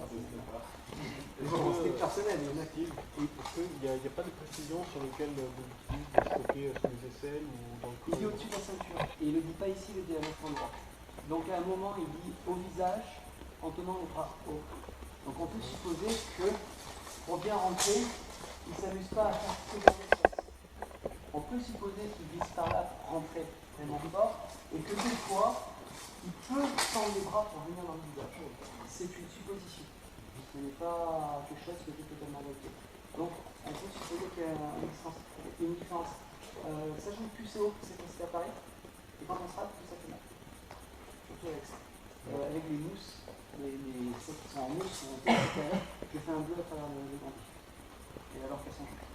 Est-ce C'est personnel, il y en a qui. Il n'y a pas de précision sur lequel vous utilisez pour stocker sous les aisselles ou dans le Il dit cou? au-dessus de la ceinture. Et il ne le dit pas ici, il le dit à l'autre endroit. Donc à un moment, il dit au visage en tenant les bras hauts. Donc on peut supposer que pour bien rentrer, il ne s'amuse pas à faire ce genre de choses. On peut supposer qu'il vise par là pour rentrer vraiment fort et que des fois, il peut tendre les bras pour venir dans le visage. C'est une supposition. Ce n'est pas quelque chose que j'ai totalement bloqué. Donc on peut supposer qu'il y a une différence. Sachant que plus c'est haut, plus c'est facile à apparaître. Et quand on se rate, plus ça fait mal. Surtout avec ça. Avec les mousses, celles qui sont en mousse, on peut récupérer. Je fais un bleu à travers le bandit. Et alors qu'elles sont jolies.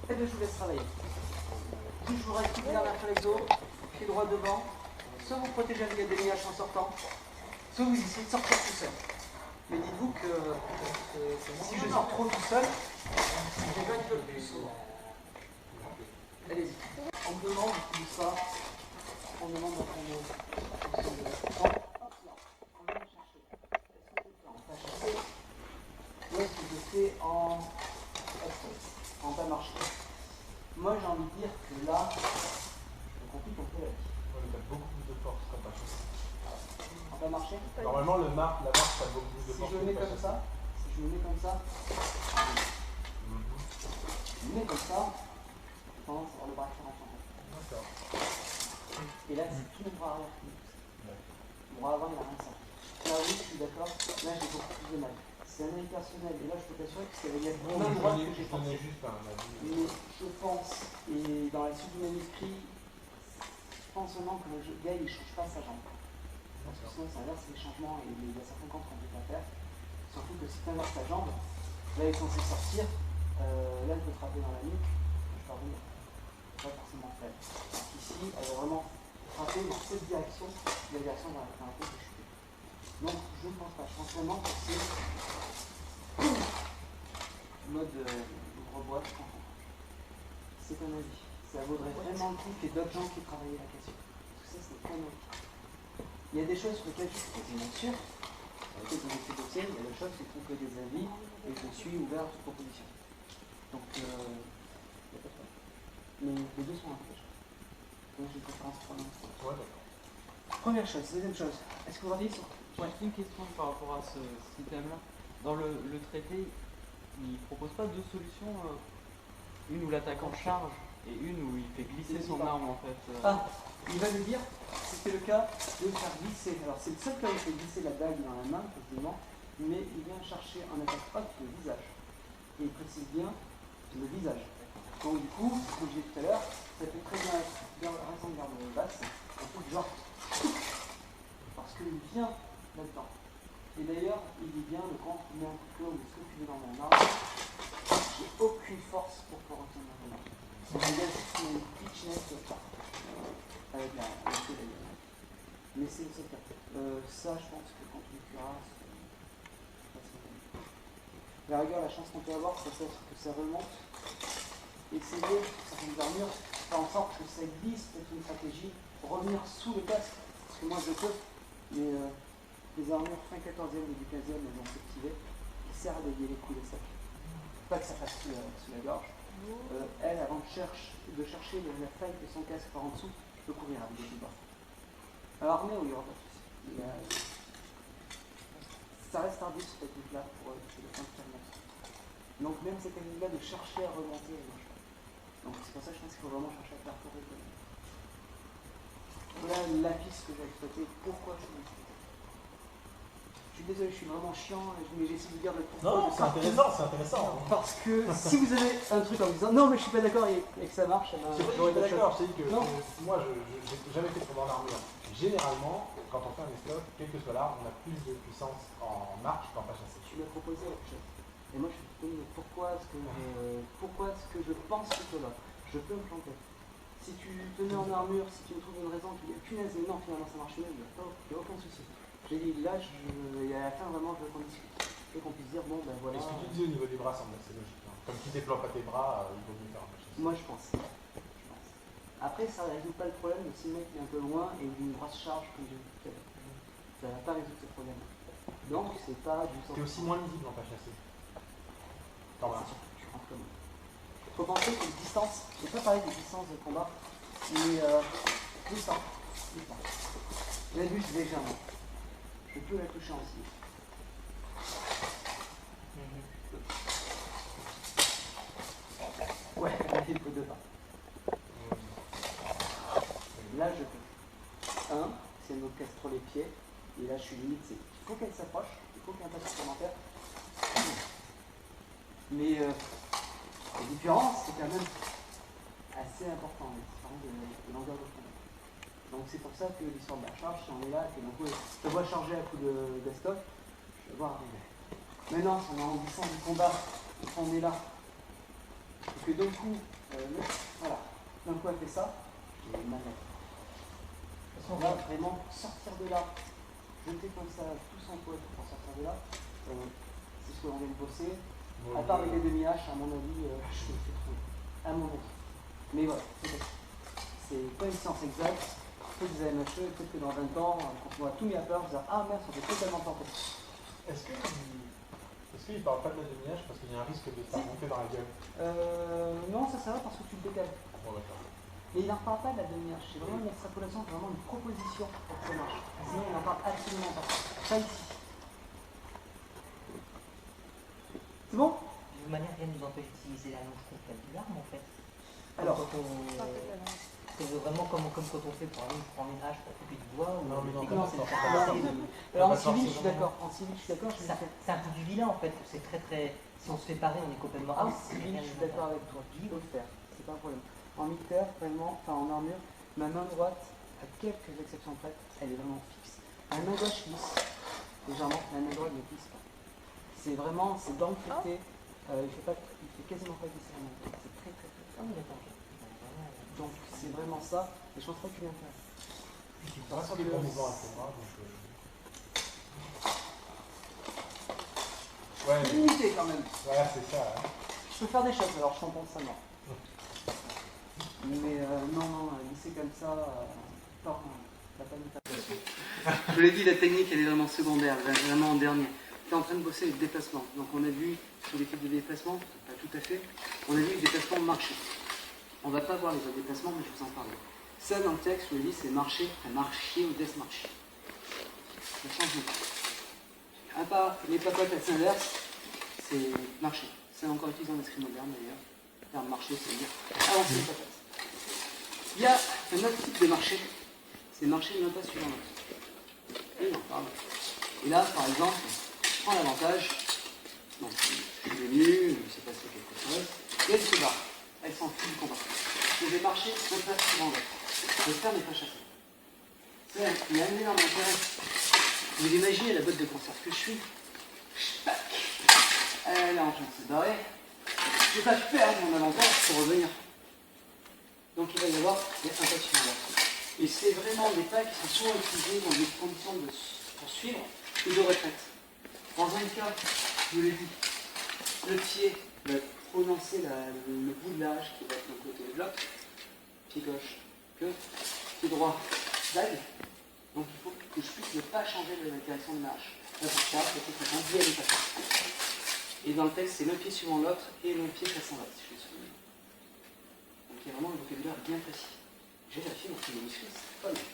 Et bien je vous laisse travailler. Toujours récupérer vers l'exo, pied droit devant. Soit vous protégez avec des liages en sortant, soit vous essayez de sortir tout seul. Mais dites-vous que si je sors trop tout seul, je vais un peu plus souvent. Allez-y. On me demande tout ça. On me demande d'apprendre. Hop là. On vient me chercher. Est-ce que je fais en pas chasser ou est-ce que je fais en pas marcher? Moi j'ai envie de dire que là, je complique un peu la vie. Tu as beaucoup plus de force quand pas chassé. En pas marcher? Normalement, la marche, ça a beaucoup plus de Si force. je le mets comme ça, je me mets comme ça, je tendance à avoir le bras qui rentre en fait. D'accord. Et là, c'est tout mon bras arrière qui pousse. Mon bras avant, il n'a rien sorti. Là, oui, je suis d'accord. Là, j'ai beaucoup plus de mal. C'est un avis personnel. Et là, je peux t'assurer que c'est la même droite que j'ai pensé. Juste un avis. Mais je pense, et dans la suite du manuscrit, je pense vraiment que le gars, il ne change pas sa jambe. Parce que sinon, ça inverse les changements et il y a certains comptes qu'on ne peut pas faire. Surtout que si tu inverses ta jambe, là, il est censé sortir. Là, je peux frapper dans la nuque. Je peux revenir. Pas forcément faire. Donc ici, elle va vraiment frapper dans cette direction, la direction dans laquelle je suis. Donc, je ne pense pas. Je pense vraiment que c'est mode reboîte. C'est un avis. Ça vaudrait vraiment le coup qu'il y ait d'autres gens qui travaillent la question. Parce que ça, c'est pas un avis. Il y a des choses sur lesquelles je suis quasiment sûr. Avec les dossiers dossiers, il y a des choses qui font que des avis et je suis ouvert à toute proposition. Donc, il n'y a pas de problème. Mais les deux sont intéressants. Donc, j'ai une préférence pour l'un. Ouais, d'accord. Première chose. Deuxième chose. Est-ce que vous avez Juste une question par rapport à ce système-là. Dans le traité, il ne propose pas deux solutions, une où l'attaquant charge et une où il fait glisser son arme en fait. Ah, il va lui dire, c'était le cas de faire glisser. Alors c'est le seul cas où il fait glisser la dague dans la main, précisément, mais il vient chercher en attaque haute le visage. Et il précise bien le visage. Donc du coup, comme je disais tout à l'heure, ça peut très bien raison de garde basse, un peu genre, parce qu'il vient là-dedans. Et d'ailleurs, il dit bien, le grand tu mets un couteau ou ce que tu veux dans mon arme, j'ai aucune force pour pouvoir retenir mon arme. Il y a juste une pitchness avec la queue d'ailleurs. Mais c'est le seul cas. Ça, je pense que quand tu le curas, la rigueur, la chance qu'on peut avoir, c'est peut-être que ça remonte. Essayer, certaines armures, faire en sorte que ça glisse, peut-être une stratégie, revenir sous le casque. Parce que moi, je peux, mais les armures fin 14e et du 15e, elles ont activé, qui servent à dévier les coups des sacs. Pas que ça passe sous la gorge. Elle, avant de chercher la faille de son casque par en dessous, peut couvrir avec des bas. Alors, armée, oui, il n'y aura pas de souci. Ça reste tardif cette technique-là pour le point de fermement. Donc, même cette technique-là de chercher à remonter, elle marche pas. Donc, c'est pour ça que je pense qu'il faut vraiment chercher à perforer. Voilà la piste que j'ai exploitée. Pourquoi je suis exploité? Je suis désolé, je suis vraiment chiant, mais j'essaie de dire le pourquoi. Non, c'est intéressant, c'est intéressant. Parce que si vous avez un truc en me disant non, mais je suis pas d'accord et que ça marche, C'est pas que je suis d'accord, je te dis que Non. moi, je n'ai jamais fait de combat en armure. Généralement, quand on fait un esclave, quelle que soit l'arme, on a plus de puissance en marche qu'en pas chassé. Tu m'as proposé autre chose. Et moi, je suis dit, pourquoi est-ce que je pense que cela? Je peux me planter. Si tu te mets en armure, si tu me trouves une raison, tu dis punaise, mais non, finalement ça marche mieux, il n'y a aucun souci. J'ai dit là, et à la fin, vraiment, je veux qu'on discute. Et qu'on puisse dire, bon, ben voilà. Et ce que tu dis au niveau des bras semble assez logique. Hein. Comme tu déploies pas tes bras, il vaut mieux faire un peu chassé. Moi, je pense. Après, ça ne résout pas le problème si le mec est un peu loin et il a une grosse charge comme j'ai dit tout à l'heure. Ça ne va pas résoudre ce problème. Donc, c'est pas du sens. C'est aussi moins lisible en page chassée. Quand même. Je pense que il faut penser que les distances, je n'ai pas parlé des distances de combat, mais distance. La bûche déjà, moi. Je peux la toucher en cible. Ouais, il faut 2 pas. Là, je peux. 1, si elle me casse trop les pieds, et là, je suis limite, il faut qu'elle s'approche, il faut qu'il y ait un pas supplémentaire. Mais la différence, c'est quand même assez important, la différence de longueur de combat. Donc c'est pour ça que l'histoire de la charge, si on est là, et que d'un coup, je te vois charger à coup de stop, je vais voir arriver. Maintenant, si on est en distance du combat, on est là, et que d'un coup, voilà, d'un coup elle fait ça, j'ai mal à la tête. On va vraiment sortir de là, jeter comme ça tout son poids pour sortir de là, c'est ce que l'on vient de bosser. À part avec les demi-haches, à mon avis, je le fais trop. À mon avis. Mais voilà, c'est pas une science exacte. Peut-être que vous allez m'acheter, peut-être que dans 20 ans, quand on voit tout mis à peur, on va dire ah merde, ça fait totalement planter. Est-ce qu'il ne parle pas de la demi-hache parce qu'il y a un risque de se faire monter dans la gueule? Non, ça va parce que tu le décales. Bon, d'accord. Mais il n'en parle pas de la demi-hache. C'est vraiment une extrapolation, c'est vraiment une proposition pour que ça marche. Sinon, il n'en parle absolument pas. Pas ici. C'est bon? De toute manière, rien ne nous empêche d'utiliser la longe complète de l'arme en fait. Alors, C'est vraiment comme quand on fait pour prendre une hache pour couper du bois ou Non, mais non, non, c'est alors en civil, je suis d'accord. En civil, je suis d'accord. un peu du vilain en fait. C'est très. Si on se fait parer, on est complètement. En civil, je suis d'accord avec toi. Il faut le faire. C'est pas un problème. En militaire, vraiment, enfin en armure, ma main droite, à quelques exceptions près, elle est vraiment fixe. La main gauche glisse. Légèrement, la main droite ne glisse pas. C'est vraiment, c'est dans le traité. Il fait quasiment pas glisser la main. C'est très très très. Ah oui, d'accord. Donc c'est vraiment ça, et je pense pas qu'il vient faire. Ça reste sur des bons mouvements à ce moment. Ouais, Limité quand même. voilà, c'est ça. Hein. Je peux faire des choses, alors je t'en pense ça, non. Mais non, glisser comme ça, non, t'as pas de. Je l'ai dit, la technique elle est vraiment secondaire, elle est vraiment en dernier. Tu es en train de bosser les déplacements. Donc on a vu sur les types de déplacements, pas tout à fait, on a vu les déplacements marché. On ne va pas voir les autres déplacements, mais je vous en parle. Ça, dans le texte, je vous dis, c'est marcher, à marcher ou desmarcher. Ça change pas. À part les papotes à l'inverse, c'est marcher. C'est encore utilisé en esprit moderne d'ailleurs. Le terme marcher, c'est dire avancer les papotes. Il y a un autre type de marché, c'est marcher d'un pas suivant l'autre. Et on en parle. Et là, par exemple, je prends l'avantage. Donc, je suis venu, il s'est passé quelque chose, et elle se barre. Elle s'enfuit du combat. Je vais marcher un pas suivant l'autre. J'espère ne pas chasser. C'est un énorme intérêt. Vous imaginez la botte de conserve que je suis. Tac. Elle est en train de se barrer. Je vais pas perdre mon avantage pour revenir. Donc il va y avoir un pas suivant l'autre. Et c'est vraiment des pas qui sont souvent utilisés dans des conditions de poursuivre ou de retraite. Dans un cas, je vous l'ai dit, le pied va prononcer le bout de la hache qui va être d'un côté de bloc, pied gauche, queue, pied droit, dague. Donc il faut que je puisse ne pas changer la direction de la hache. Là pour ça, peut-être que j'en dis à l'état. Et dans le texte, c'est le pied suivant l'autre et le pied passant l'autre, si je le souviens. Donc il y a vraiment un vocabulaire bien précis. J'ai vérifié dans les muscles, c'est pas mal.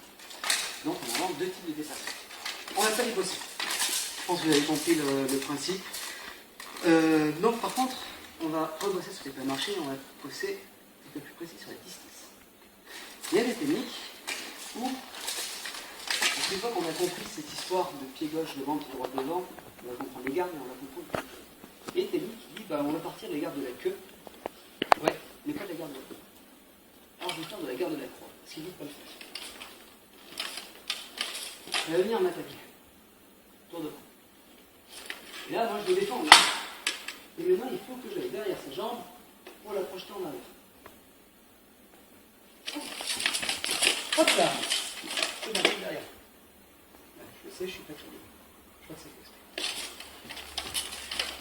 Donc on a vraiment deux types de déplacements. On va pas les bosser. Je pense que vous avez compris le principe. Donc par contre, on va rebosser sur les pas marchés et on va bosser un peu plus précis sur la distance. Il y a des techniques où, une fois qu'on a compris cette histoire de pied gauche devant, pied droit devant, on va comprendre les gardes et on va comprendre. Et technique qui dit on va partir des gardes de la queue, ouais, mais pas de la garde de la queue. Alors je vais faire de la garde de la croix, ce qui dit pas le faire. Elle va venir m'attaquer. Tour de bras. Et là, moi je le défends. Et maintenant, il faut que j'aille derrière sa jambe pour la projeter en arrière. Hop là. Je vais derrière. Là, je le sais, je suis pas très bien. Je crois que c'est fait.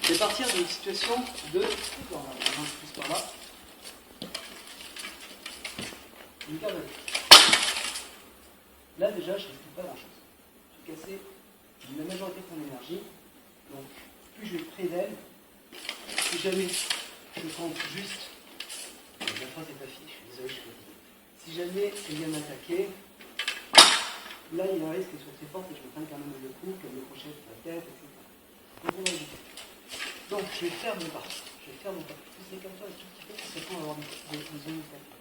Je vais partir d'une situation de... plus par là. une carte avec. Là déjà, je ne risque pas grand-chose. Je vais casser la majorité de ton énergie. Donc, plus je vais près d'elle, si jamais je sens juste, la phrase n'est pas finie, je suis désolé, je suis fatigué. Si jamais elle vient m'attaquer, là il y a un risque qu'elle soit très forte et je me prenne quand même le coup, qu'elle me crochette sur la tête, etc. Donc on va éviter. Donc je vais faire mon pas. Je vais faire mon pas. Si c'est comme ça, un tout petit peu, c'est qu'on va avoir des zones d'attaque.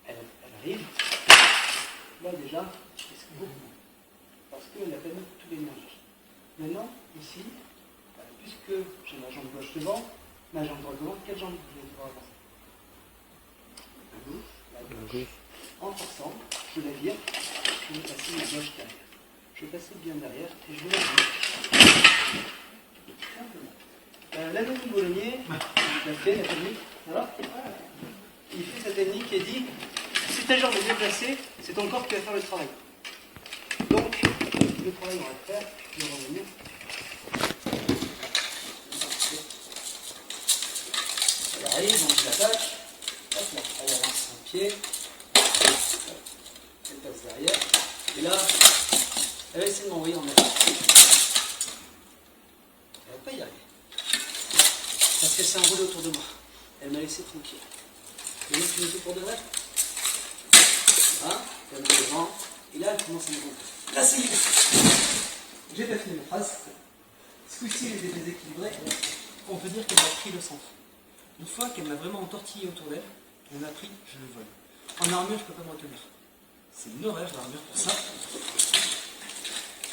Elle arrive. Là déjà, c'est beaucoup moins. Parce qu'elle a pas mis toute l'énergie. Maintenant, ici, puisque j'ai ma jambe gauche devant, ma jambe droite devant, quelle jambe je vais devoir avancer? La gauche. En forçant, je la vire, je vais passer ma gauche derrière. Je vais passer bien derrière et je vais la virer. Simplement. L'ami Bolognier l'a fait, la technique. Alors, il fait sa technique et dit si ta jambe est bien placée, c'est ton corps qui va faire le travail. Donc, le travail on va le faire, je vais revenir. Elle arrive, donc je l'attaque. Hop là, elle avance son pied. Elle passe derrière. Et là, elle va essayer de m'envoyer en attaque. Elle ne va pas y arriver. Parce qu'elle s'est enroulée autour de moi. Elle m'a laissé tranquille. Et donc, tu me fais pour de vrai. Voilà, elle m'a devant. Et là, elle commence à me gonfler. Là, c'est libre. J'ai pas fini ma phrase. Ce coup-ci, elle était déséquilibrée. On peut dire qu'elle a pris le centre. Une fois qu'elle m'a vraiment entortillé autour d'elle, elle m'a pris, je le vole. En armure, je ne peux pas me retenir. C'est une horreur l'armure pour ça.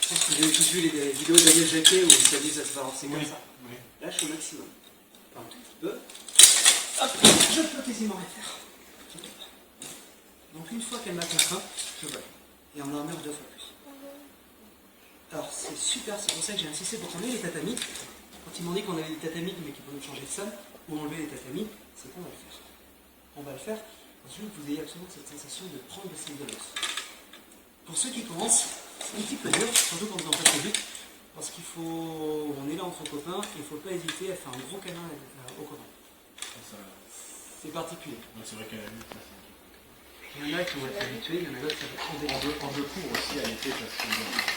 Je pense que vous avez tous vu les vidéos de Daniel Jacquet où il s'agit de se balancer comme ça. Oui. Là, je suis au maximum. Enfin, un tout petit peu. Hop, je peux quasiment rien faire. Donc une fois qu'elle m'a contraint, je vole. Et en armure 2 fois plus. Alors c'est super, c'est pour ça que j'ai insisté pour tourner les tatamis. Quand ils m'ont dit qu'on avait des tatamis mais qu'ils pouvaient changer de sol, ou enlever les tatamis, c'est qu'on va le faire. On va le faire parce que vous ayez absolument cette sensation de prendre le sel de l'os. Pour ceux qui commencent, c'est un petit peu dur, surtout quand on passe le but, parce qu'il faut. On est là entre copains, et il ne faut pas hésiter à faire un gros câlin au copain. C'est particulier. C'est vrai qu'à la lutte, ça, il y en a qui vont être habitués, il y en a d'autres qui vont être en jeu court aussi à l'été, parce que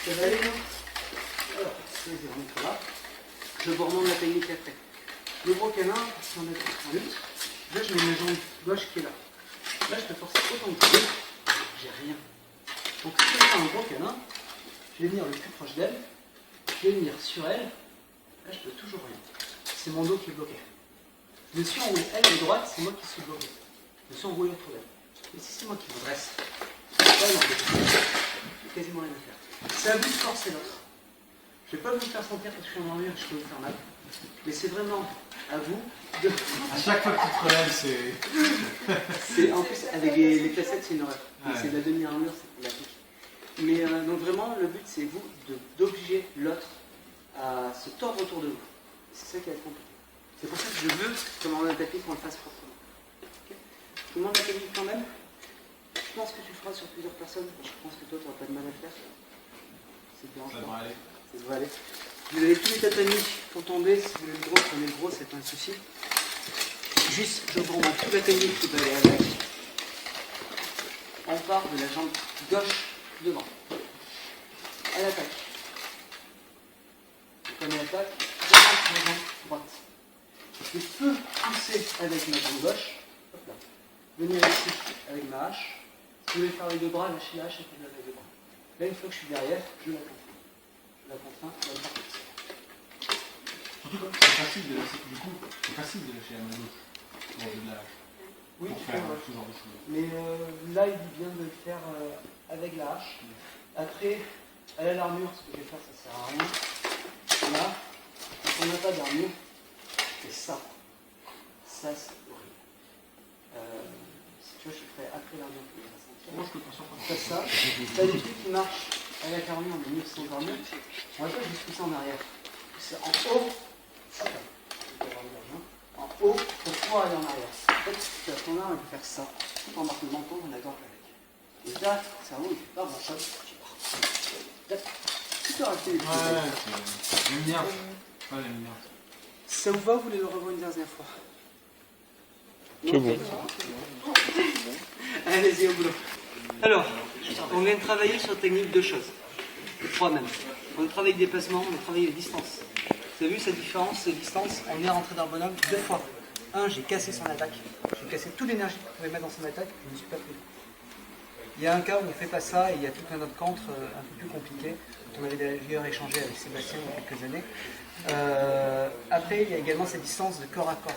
ça va aller, non? Alors, je vais remettre là. Je vous remonte la technique après. Le gros câlin, si on est en lutte, là je mets ma jambe gauche qui est là. Là je peux forcer autant que je veux, j'ai rien. Donc si je fais un gros câlin, je vais venir le plus proche d'elle, je vais venir sur elle, là je peux toujours rien. C'est mon dos qui est bloqué. Je me suis enroulé, elle est droite, c'est moi qui suis bloqué. Je me suis enroulé autour d'elle. Et si c'est moi qui me dresse, là il n'y a quasiment rien à faire. C'est à vous de forcer l'autre. Je ne vais pas vous le faire sentir parce que je suis en armure et je peux vous faire mal. Mais c'est vraiment à vous de. à chaque fois que tu te relèves, c'est. En plus, avec les cassettes, c'est une horreur. Ouais. C'est de la demi-armure, c'est problématique. Mais donc vraiment, le but, c'est vous d'obliger l'autre à se tordre autour de vous. C'est ça qui va être compliqué. C'est pour ça que je veux commander un tapis qu'on le fasse proprement. Okay. Je vous demande la technique quand même. Je pense que tu le feras sur plusieurs personnes. Je pense que toi, tu n'auras pas de mal à le faire. C'est bien. ça devrait aller. Ça devrait aller. Vous avez tous les tatamis pour tomber. Si vous voulez le gros, prenez le gros, c'est pas un souci. Juste, je vous remonte toute la technique qui va aller avec. On part de la jambe gauche devant. Elle attaque. Comme elle attaque, je passe la jambe droite. Je peux pousser avec ma jambe gauche. Hop là. Venir ici avec ma hache. Si vous voulez faire avec deux bras, lâchez la hache et faites-le avec deux bras. Là, une fois que je suis derrière, je la contrains. Je la contrains, elle part comme ça. C'est facile de lâcher, du coup, c'est facile de lâcher la main gauche pour de la hache. Oui, pour tu faire peux, ce genre de choses. mais là, il dit bien de le faire avec la hache. Après, elle a l'armure, ce que je vais faire, ça sert à rien. Là, quand on n'a pas d'armure, c'est ça. Ça, c'est horrible. Si tu veux, je ferai après l'armure que je vais sentir. Moi, je peux pas sortir. Fais ça. T'as des trucs qui marchent avec l'armure, mais mieux sans armure. On va pas juste pousser en arrière. Pousser en haut. Hop là. En haut pour pouvoir aller en arrière. En fait, à ce moment-là, on peut faire ça. Tout en marquant le menton, on a gorge avec. Et là, le cerveau, il fait pas grand chose. Tu peux rajouter des petits détails. J'aime bien. Ouais, j'aime bien. Ça vous va, vous voulez le revoir une dernière fois? C'est bon. Allez-y au boulot. Alors, on vient de travailler sur la technique de choses. Trois même. On travaille avec des placements, on travaille les distances. Vous avez vu cette différence, ces distances? On est rentré dans le bonhomme 2 fois. Un, j'ai cassé son attaque. J'ai cassé toute l'énergie qu'il pouvait mettre dans son attaque, je ne me suis pas pris. Il y a un cas où on ne fait pas ça et il y a tout un autre contre un peu plus compliqué. On avait d'ailleurs échangé avec Sébastien il y a quelques années. Après, il y a également cette distance de corps à corps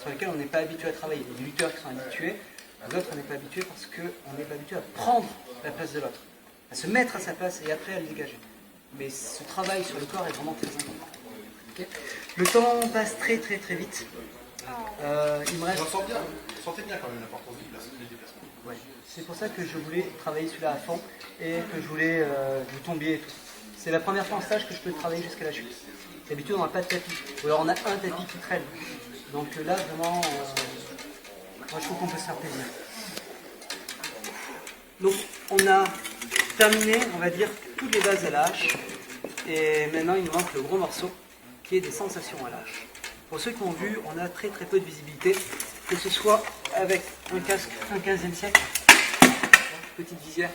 sur laquelle on n'est pas habitué à travailler. Il y a des lutteurs qui sont habitués, d'autres on n'est pas habitué parce qu'on n'est pas habitué à prendre la place de l'autre, à se mettre à sa place et après à le dégager. Mais ce travail sur le corps est vraiment très important. Okay. Le temps passe très très très vite. Il me reste... J'en sens bien, vous sentez bien quand même l'importance des déplacements. Ouais. C'est pour ça que je voulais travailler celui-là à fond et que je voulais vous tombiez et tout. C'est la première fois en stage que je peux travailler jusqu'à la chute. D'habitude on n'a pas de tapis, ou alors on a un tapis qui traîne. Donc là vraiment, moi je trouve qu'on peut se faire plaisir. Donc on a terminé, on va dire, toutes les bases à la hache. Et maintenant il nous manque le gros morceau qui est des sensations à la hache. Pour ceux qui ont vu, on a très très peu de visibilité, que ce soit avec un casque fin 15e siècle, petite visière,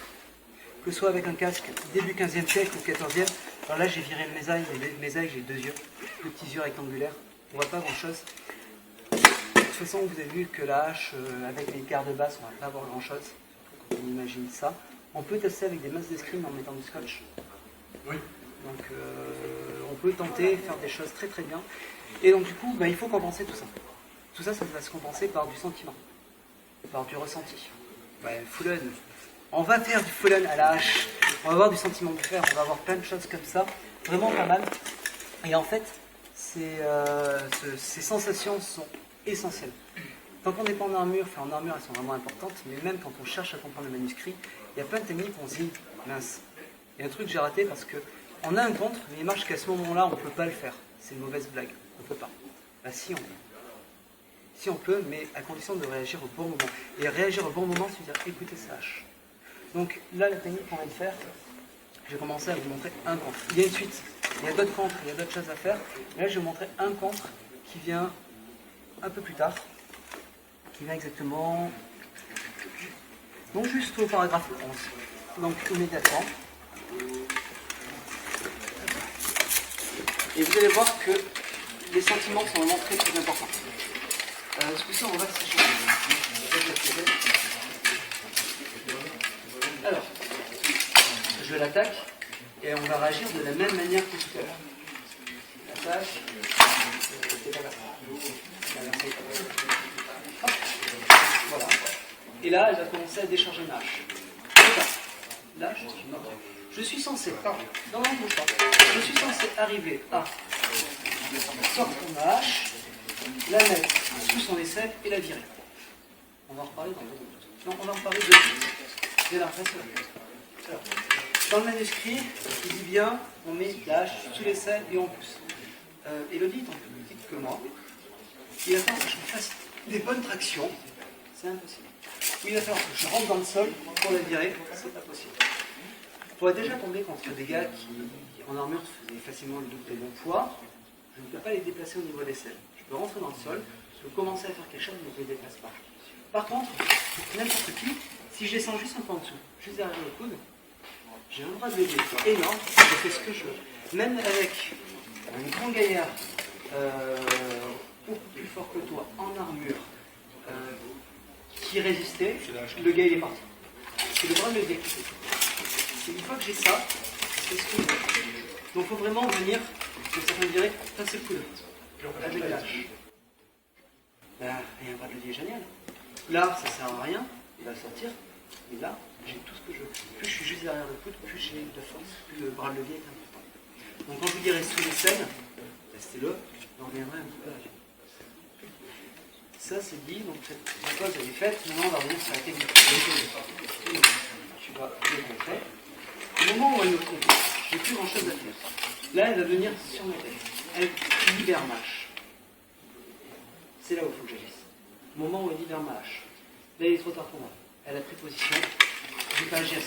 que ce soit avec un casque début 15e siècle ou 14e. Alors là j'ai viré le mésaille, et le mésaille j'ai 2 yeux, 2 petits yeux rectangulaires, on voit pas grand chose. De toute façon vous avez vu que la hache avec les gardes basses on va pas voir grand chose, on imagine ça. On peut tester avec des masses d'escrime en mettant du scotch. Oui. Donc on peut tenter, faire des choses très très bien. Et donc du coup, il faut compenser tout ça. Tout ça, ça va se compenser par du sentiment, par du ressenti. Full on. On va faire du full on à la hache, on va avoir du sentiment de faire, on va avoir plein de choses comme ça, vraiment pas mal. Et en fait, ces sensations sont essentielles. Tant qu'on n'est pas en armure, en armure elles sont vraiment importantes, mais même quand on cherche à comprendre le manuscrit, il y a plein de techniques où on se dit, mince, il y a un truc que j'ai raté parce qu'on a un contre, mais il marche qu'à ce moment-là, on ne peut pas le faire. C'est une mauvaise blague, on ne peut pas. Si on peut. Si on peut, mais à condition de réagir au bon moment. Et réagir au bon moment, c'est-à-dire écouter sa hache. Donc là, la technique qu'on vient de faire, je vais commencer à vous montrer un contre. Il y a une suite, il y a d'autres contres, il y a d'autres choses à faire. Mais là, je vais vous montrer un contre qui vient un peu plus tard, qui vient exactement, donc juste au paragraphe 11. Donc immédiatement. Et vous allez voir que les sentiments sont vraiment très très importants. Ce coup-ci, on va s'échanger. Alors, je l'attaque et on va réagir de la même manière que tout à l'heure. L'attaque, voilà. Et là, elle va commencer à décharger ma hache. Là, je suis censé, dans mon bouche, je suis censé arriver à sortir ma hache, la mettre sous son aisselle et la virer. On va en reparler dans 2 minutes. Non, on va en reparler de suite. J'ai l'impression. Alors, dans le manuscrit, il dit bien, on met la hache sous l'aisselle et on pousse. Elodie est un peu plus petite que moi. Il va falloir que je fasse des bonnes tractions. C'est impossible. Il va falloir que je rentre dans le sol pour la virer. C'est pas possible. Je pourrais déjà tomber contre des gars qui, en armure, faisaient facilement le double des bons poids. Je ne peux pas les déplacer au niveau de l'aisselle. Je peux rentrer dans le sol, je peux commencer à faire quelque chose, mais je ne les déplace pas. Par contre, n'importe qui, si je descends juste un peu en dessous, juste derrière le coude, j'ai un droit de lever énorme, je fais ce que je veux. Même avec un grand gaillard, beaucoup plus fort que toi, en armure, qui résistait, le gars il est parti. C'est le droit de lever. Une fois que j'ai ça, c'est ce que je veux. Donc il faut vraiment venir, comme certains diraient, passer le coude. Avec la hache. Il y a un bras de levier génial. Là, ça sert à rien, il va sortir. Et là, j'ai tout ce que je veux. Plus je suis juste derrière le coude, plus j'ai de force, plus le bras de levier est important. Donc quand vous direz sous l'aisselle, restez-le, on reviendra un petit peu à la fin. Ça c'est dit, donc cette pause elle est faite. Maintenant on va revenir sur la technique. Tu vas le montrer. Au moment où elle me trompe, j'ai plus grand chose à faire. Là elle va venir sur ma tête. Elle libère ma hache. C'est là où il faut que j'agisse. Au moment où elle libère ma hache. Là il est trop tard pour moi. Elle a pris position. Je ne vais pas agir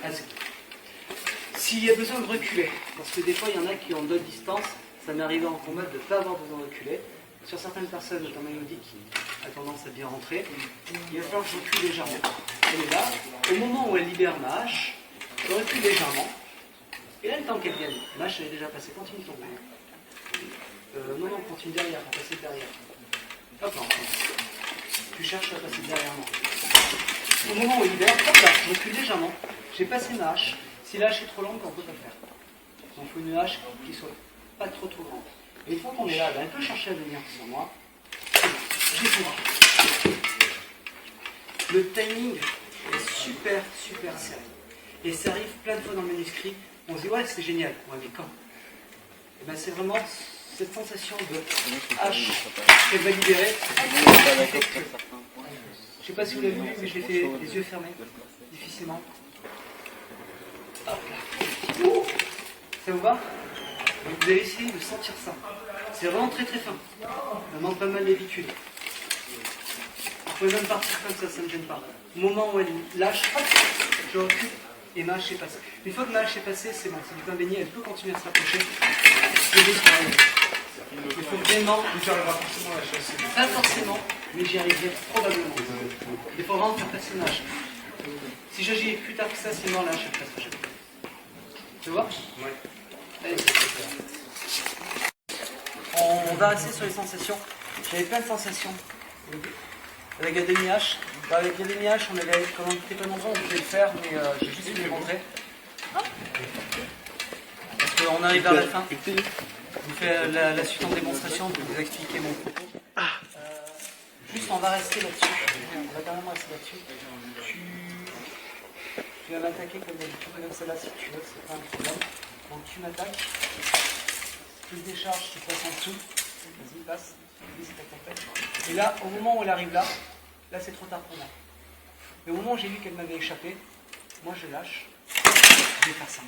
assez. S'il y a besoin de reculer, parce que des fois il y en a qui ont d'autres distances, ça m'est arrivé en combat de ne pas avoir besoin de reculer. sur certaines personnes, notamment Elodie, qui a tendance à bien rentrer, il va falloir que je recule légèrement. Elle est là. Au moment où elle libère ma hache, je recule légèrement. Et là, le temps qu'elle vienne, ma hache elle est déjà passée. Continue ton tour. Non, continue derrière, on va passer derrière. Hop là. Tu cherches à passer derrière moi. Au moment où il libère, hop là, je recule légèrement. J'ai passé ma hache. Si la hache est trop longue, on ne peut pas le faire. Il faut une hache qui soit pas trop grande. Et une fois qu'on est là, elle peut chercher à venir sur moi. J'ai tout. Le timing est super serré. Et ça arrive plein de fois dans le manuscrit. On se dit, ouais, c'est génial. Ouais, mais quand? Et ben, c'est vraiment cette sensation de hache qu'elle va libérer. Je ne sais pas si vous l'avez vu, mais je l'ai fait les yeux fermés, difficilement. Hop là. Ça vous va? Donc vous allez essayer de sentir ça. C'est vraiment très fin. Ça demande pas mal d'habitude. Vous pouvez même partir comme ça ne me gêne pas. Au moment où elle lâche, hop, je recule et ma hache est passée. Une fois que ma hache est passée, c'est bon, c'est du pain béni, elle peut continuer à se rapprocher. Je vais disparaître. Il faut vraiment. Tu arriveras forcément à la chasser. Pas forcément, mais j'y arriverai probablement. Il faut vraiment faire passer ma hache. Si j'agis plus tard que ça, c'est mort, la hache elle passera jamais. Tu vois? Ouais. Allez. On va rester sur les sensations. J'avais plein de sensations. Avec la demi-hache. Avec la demi-hache, on avait, comme on n'était pas nombreux, on pouvait le faire, mais j'ai juste voulu montrer. Parce qu'on arrive vers la fin. Je vous fais la suite en démonstration pour vous expliquer mon propos. Juste, on va rester là-dessus. On va carrément rester là-dessus. Tu vas m'attaquer comme d'habitude, même celle-là si tu veux, c'est pas un problème. Donc tu m'attaques. Tu le décharges, tu passes en dessous. Vas-y, passe. Et là, au moment où elle arrive là c'est trop tard pour moi. Mais au moment où j'ai vu qu'elle m'avait échappé, moi je lâche. Je vais faire ça.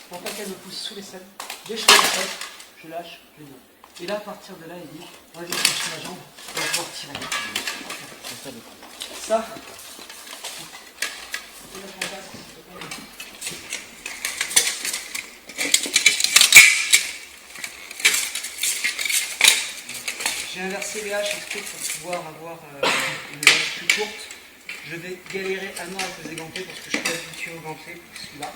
Pour pas qu'elle me pousse sous les selles, dès que je fais la tête, je lâche, je donne. Et là, à partir de là, il dit, on va aller chercher la jambe, on va pouvoir tirer. Ça, j'ai inversé les haches exprès pour pouvoir avoir une hache plus courte. Je vais galérer à mort avec les égantés parce que je suis pas habitué au ganté, celui-là.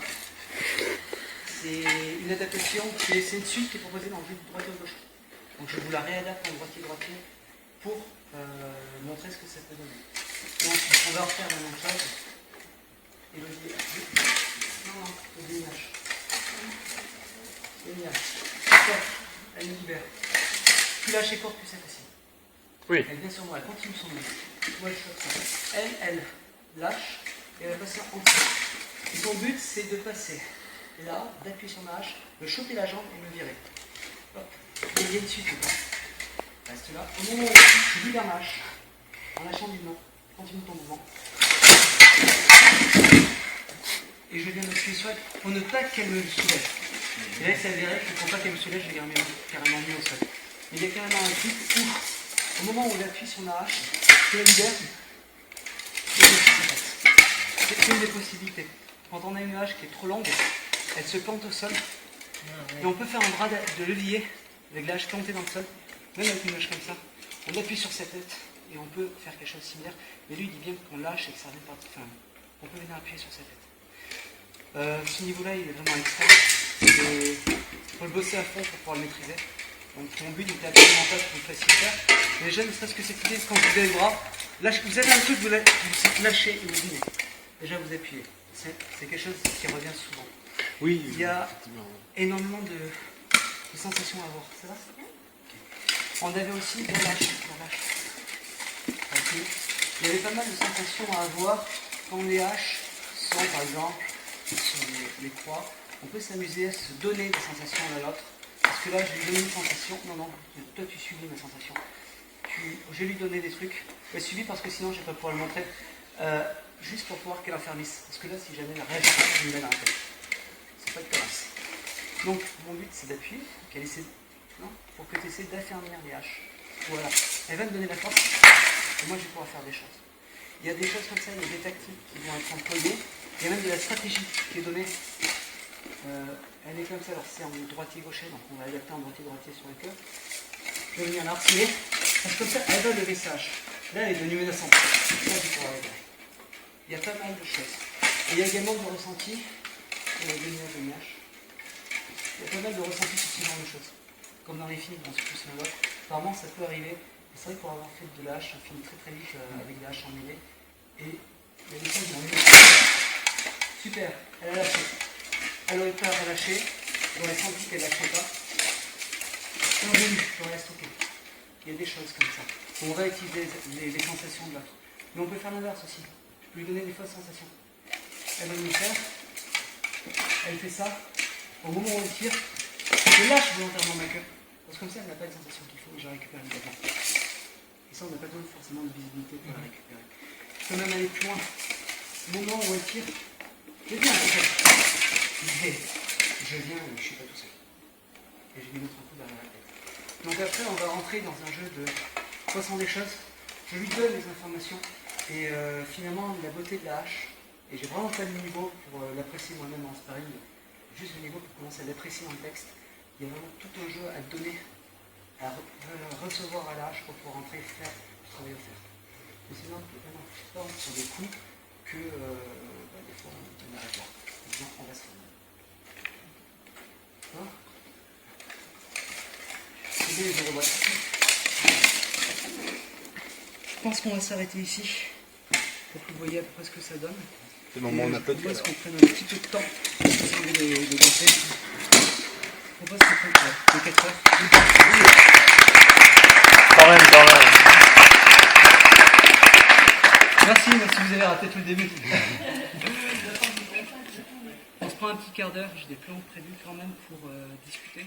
C'est une adaptation, c'est une suite qui est proposée dans le jeu de droite-gauche. Donc je vous la réadapte en droitier-droitier pour montrer ce que ça peut donner. Donc on va refaire la même chose. Et le déminage. Elle me libère. Plus lâche est courte, plus c'est facile. Oui. Elle vient sur moi, elle continue son mouvement. Moi je chope ça. Elle lâche et elle va passer en dessous. Et son but c'est de passer là, d'appuyer sur ma hache, de choper la jambe et me virer. Hop. Et il y a dessus, c'est pas. Reste là. Au moment où je libère ma hache, en lâchant du main, continue ton mouvement. Et je viens me suivre sur elle pour ne pas qu'elle me soulève. Et là, ça verrait que pour pas qu'elle me soulève, je l'ai carrément mis au sol. Mais il y a carrément un truc où, au moment où j'appuie sur ma hache, je la libère. C'est une des possibilités. Quand on a une hache qui est trop longue, elle se plante au sol. Et on peut faire un bras de levier avec la hache plantée dans le sol, même avec une hache comme ça. On appuie sur sa tête et on peut faire quelque chose de similaire. Mais lui, il dit bien qu'on lâche et que ça revient par enfin, on peut venir appuyer sur sa tête. Ce niveau-là, il est vraiment extrême. Il faut le bosser à fond pour pouvoir le maîtriser. Donc mon but n'était absolument pas que vous le fassiez faire. Mais déjà, ne serait-ce que cette idée, quand vous avez le bras, vous avez un truc, vous lâchez et vous venez. Déjà, vous appuyez. C'est quelque chose qui revient souvent. Oui. Il y a énormément de sensations à avoir. Ça va? On avait aussi la lâche. Okay. Il y avait pas mal de sensations à avoir quand les haches sont, par exemple, sur les croix. On peut s'amuser à se donner des sensations à l'autre. Parce que là, je lui donne une sensation. Non, toi tu subis ma sensation. Je vais lui donner des trucs. Je l'ai suivi parce que sinon je ne vais pas pouvoir le montrer. Juste pour pouvoir qu'elle affermisse. Parce que là, si jamais elle rêve, je me mets dans la tête. C'est pas de terrasse. Donc, mon but c'est d'appuyer, qu'elle essaie. Non, pour que tu essaies d'affermir les haches. Voilà. Elle va me donner la force. Et moi, je vais pouvoir faire des choses. Il y a des choses comme ça, il y a des tactiques qui vont être employées. Il y a même de la stratégie qui est donnée. Elle est comme ça, alors c'est en droitier-gaucher, donc on va adapter en droitier-droitier sur le cœur. Je vais venir l'articuler, parce que comme ça, elle va lever sa hache. Là, elle est devenue menaçante. Là, tu pourras la. Il y a pas mal de choses. Et il y a également du ressenti. Il y a pas mal de ressenti sur ce genre de choses. Comme dans les films, on se pousse la voix. Apparemment, ça peut arriver. Et c'est vrai que pour avoir fait de la hache, un film très très vite avec des haches en mêlée. Et il y a des choses qui ont eu. Super, elle a lâché. Elle aurait pas relâché. J'aurais senti qu'elle lâchait pas. Et j'aurais stocké. Il y a des choses comme ça. On va utiliser les sensations de l'autre. Mais on peut faire l'inverse aussi. Je peux lui donner des fausses sensations. Elle va me faire. Elle fait ça. Au moment où elle tire, je lâche volontairement ma queue. Parce que comme ça, elle n'a pas de sensation qu'il faut et je récupère immédiatement. Et ça, on n'a pas besoin forcément de visibilité pour la récupérer. Je peux même aller plus loin. Au moment où elle tire, je viens tout seul. Mais je viens, je ne suis pas tout seul. Et je vais mettre un coup derrière la tête. Donc après, on va rentrer dans un jeu de croissant des choses. Je lui donne les informations. Et finalement, la beauté de la hache, et j'ai vraiment pas le niveau pour l'apprécier moi-même en sparring, juste le niveau pour commencer à l'apprécier en texte. Il y a vraiment tout un jeu à donner, à recevoir à la hache pour pouvoir rentrer et faire du travail au fer. Mais sinon, vraiment fort sur des coups que des fois on n'arrête pas. Disons, on va se faire. Hein? C'est bien, je revois. Je pense qu'on va s'arrêter ici pour que vous voyez à peu près ce que ça donne. C'est le moment où on applaudit. Je propose qu'on prenne un petit peu de temps pour s'enlever les dentelles. Je propose qu'on prenne de 4 heures. Quand même. Merci, même si vous avez raté tout le début. On se prend un petit quart d'heure, j'ai des plans prévus quand même pour discuter.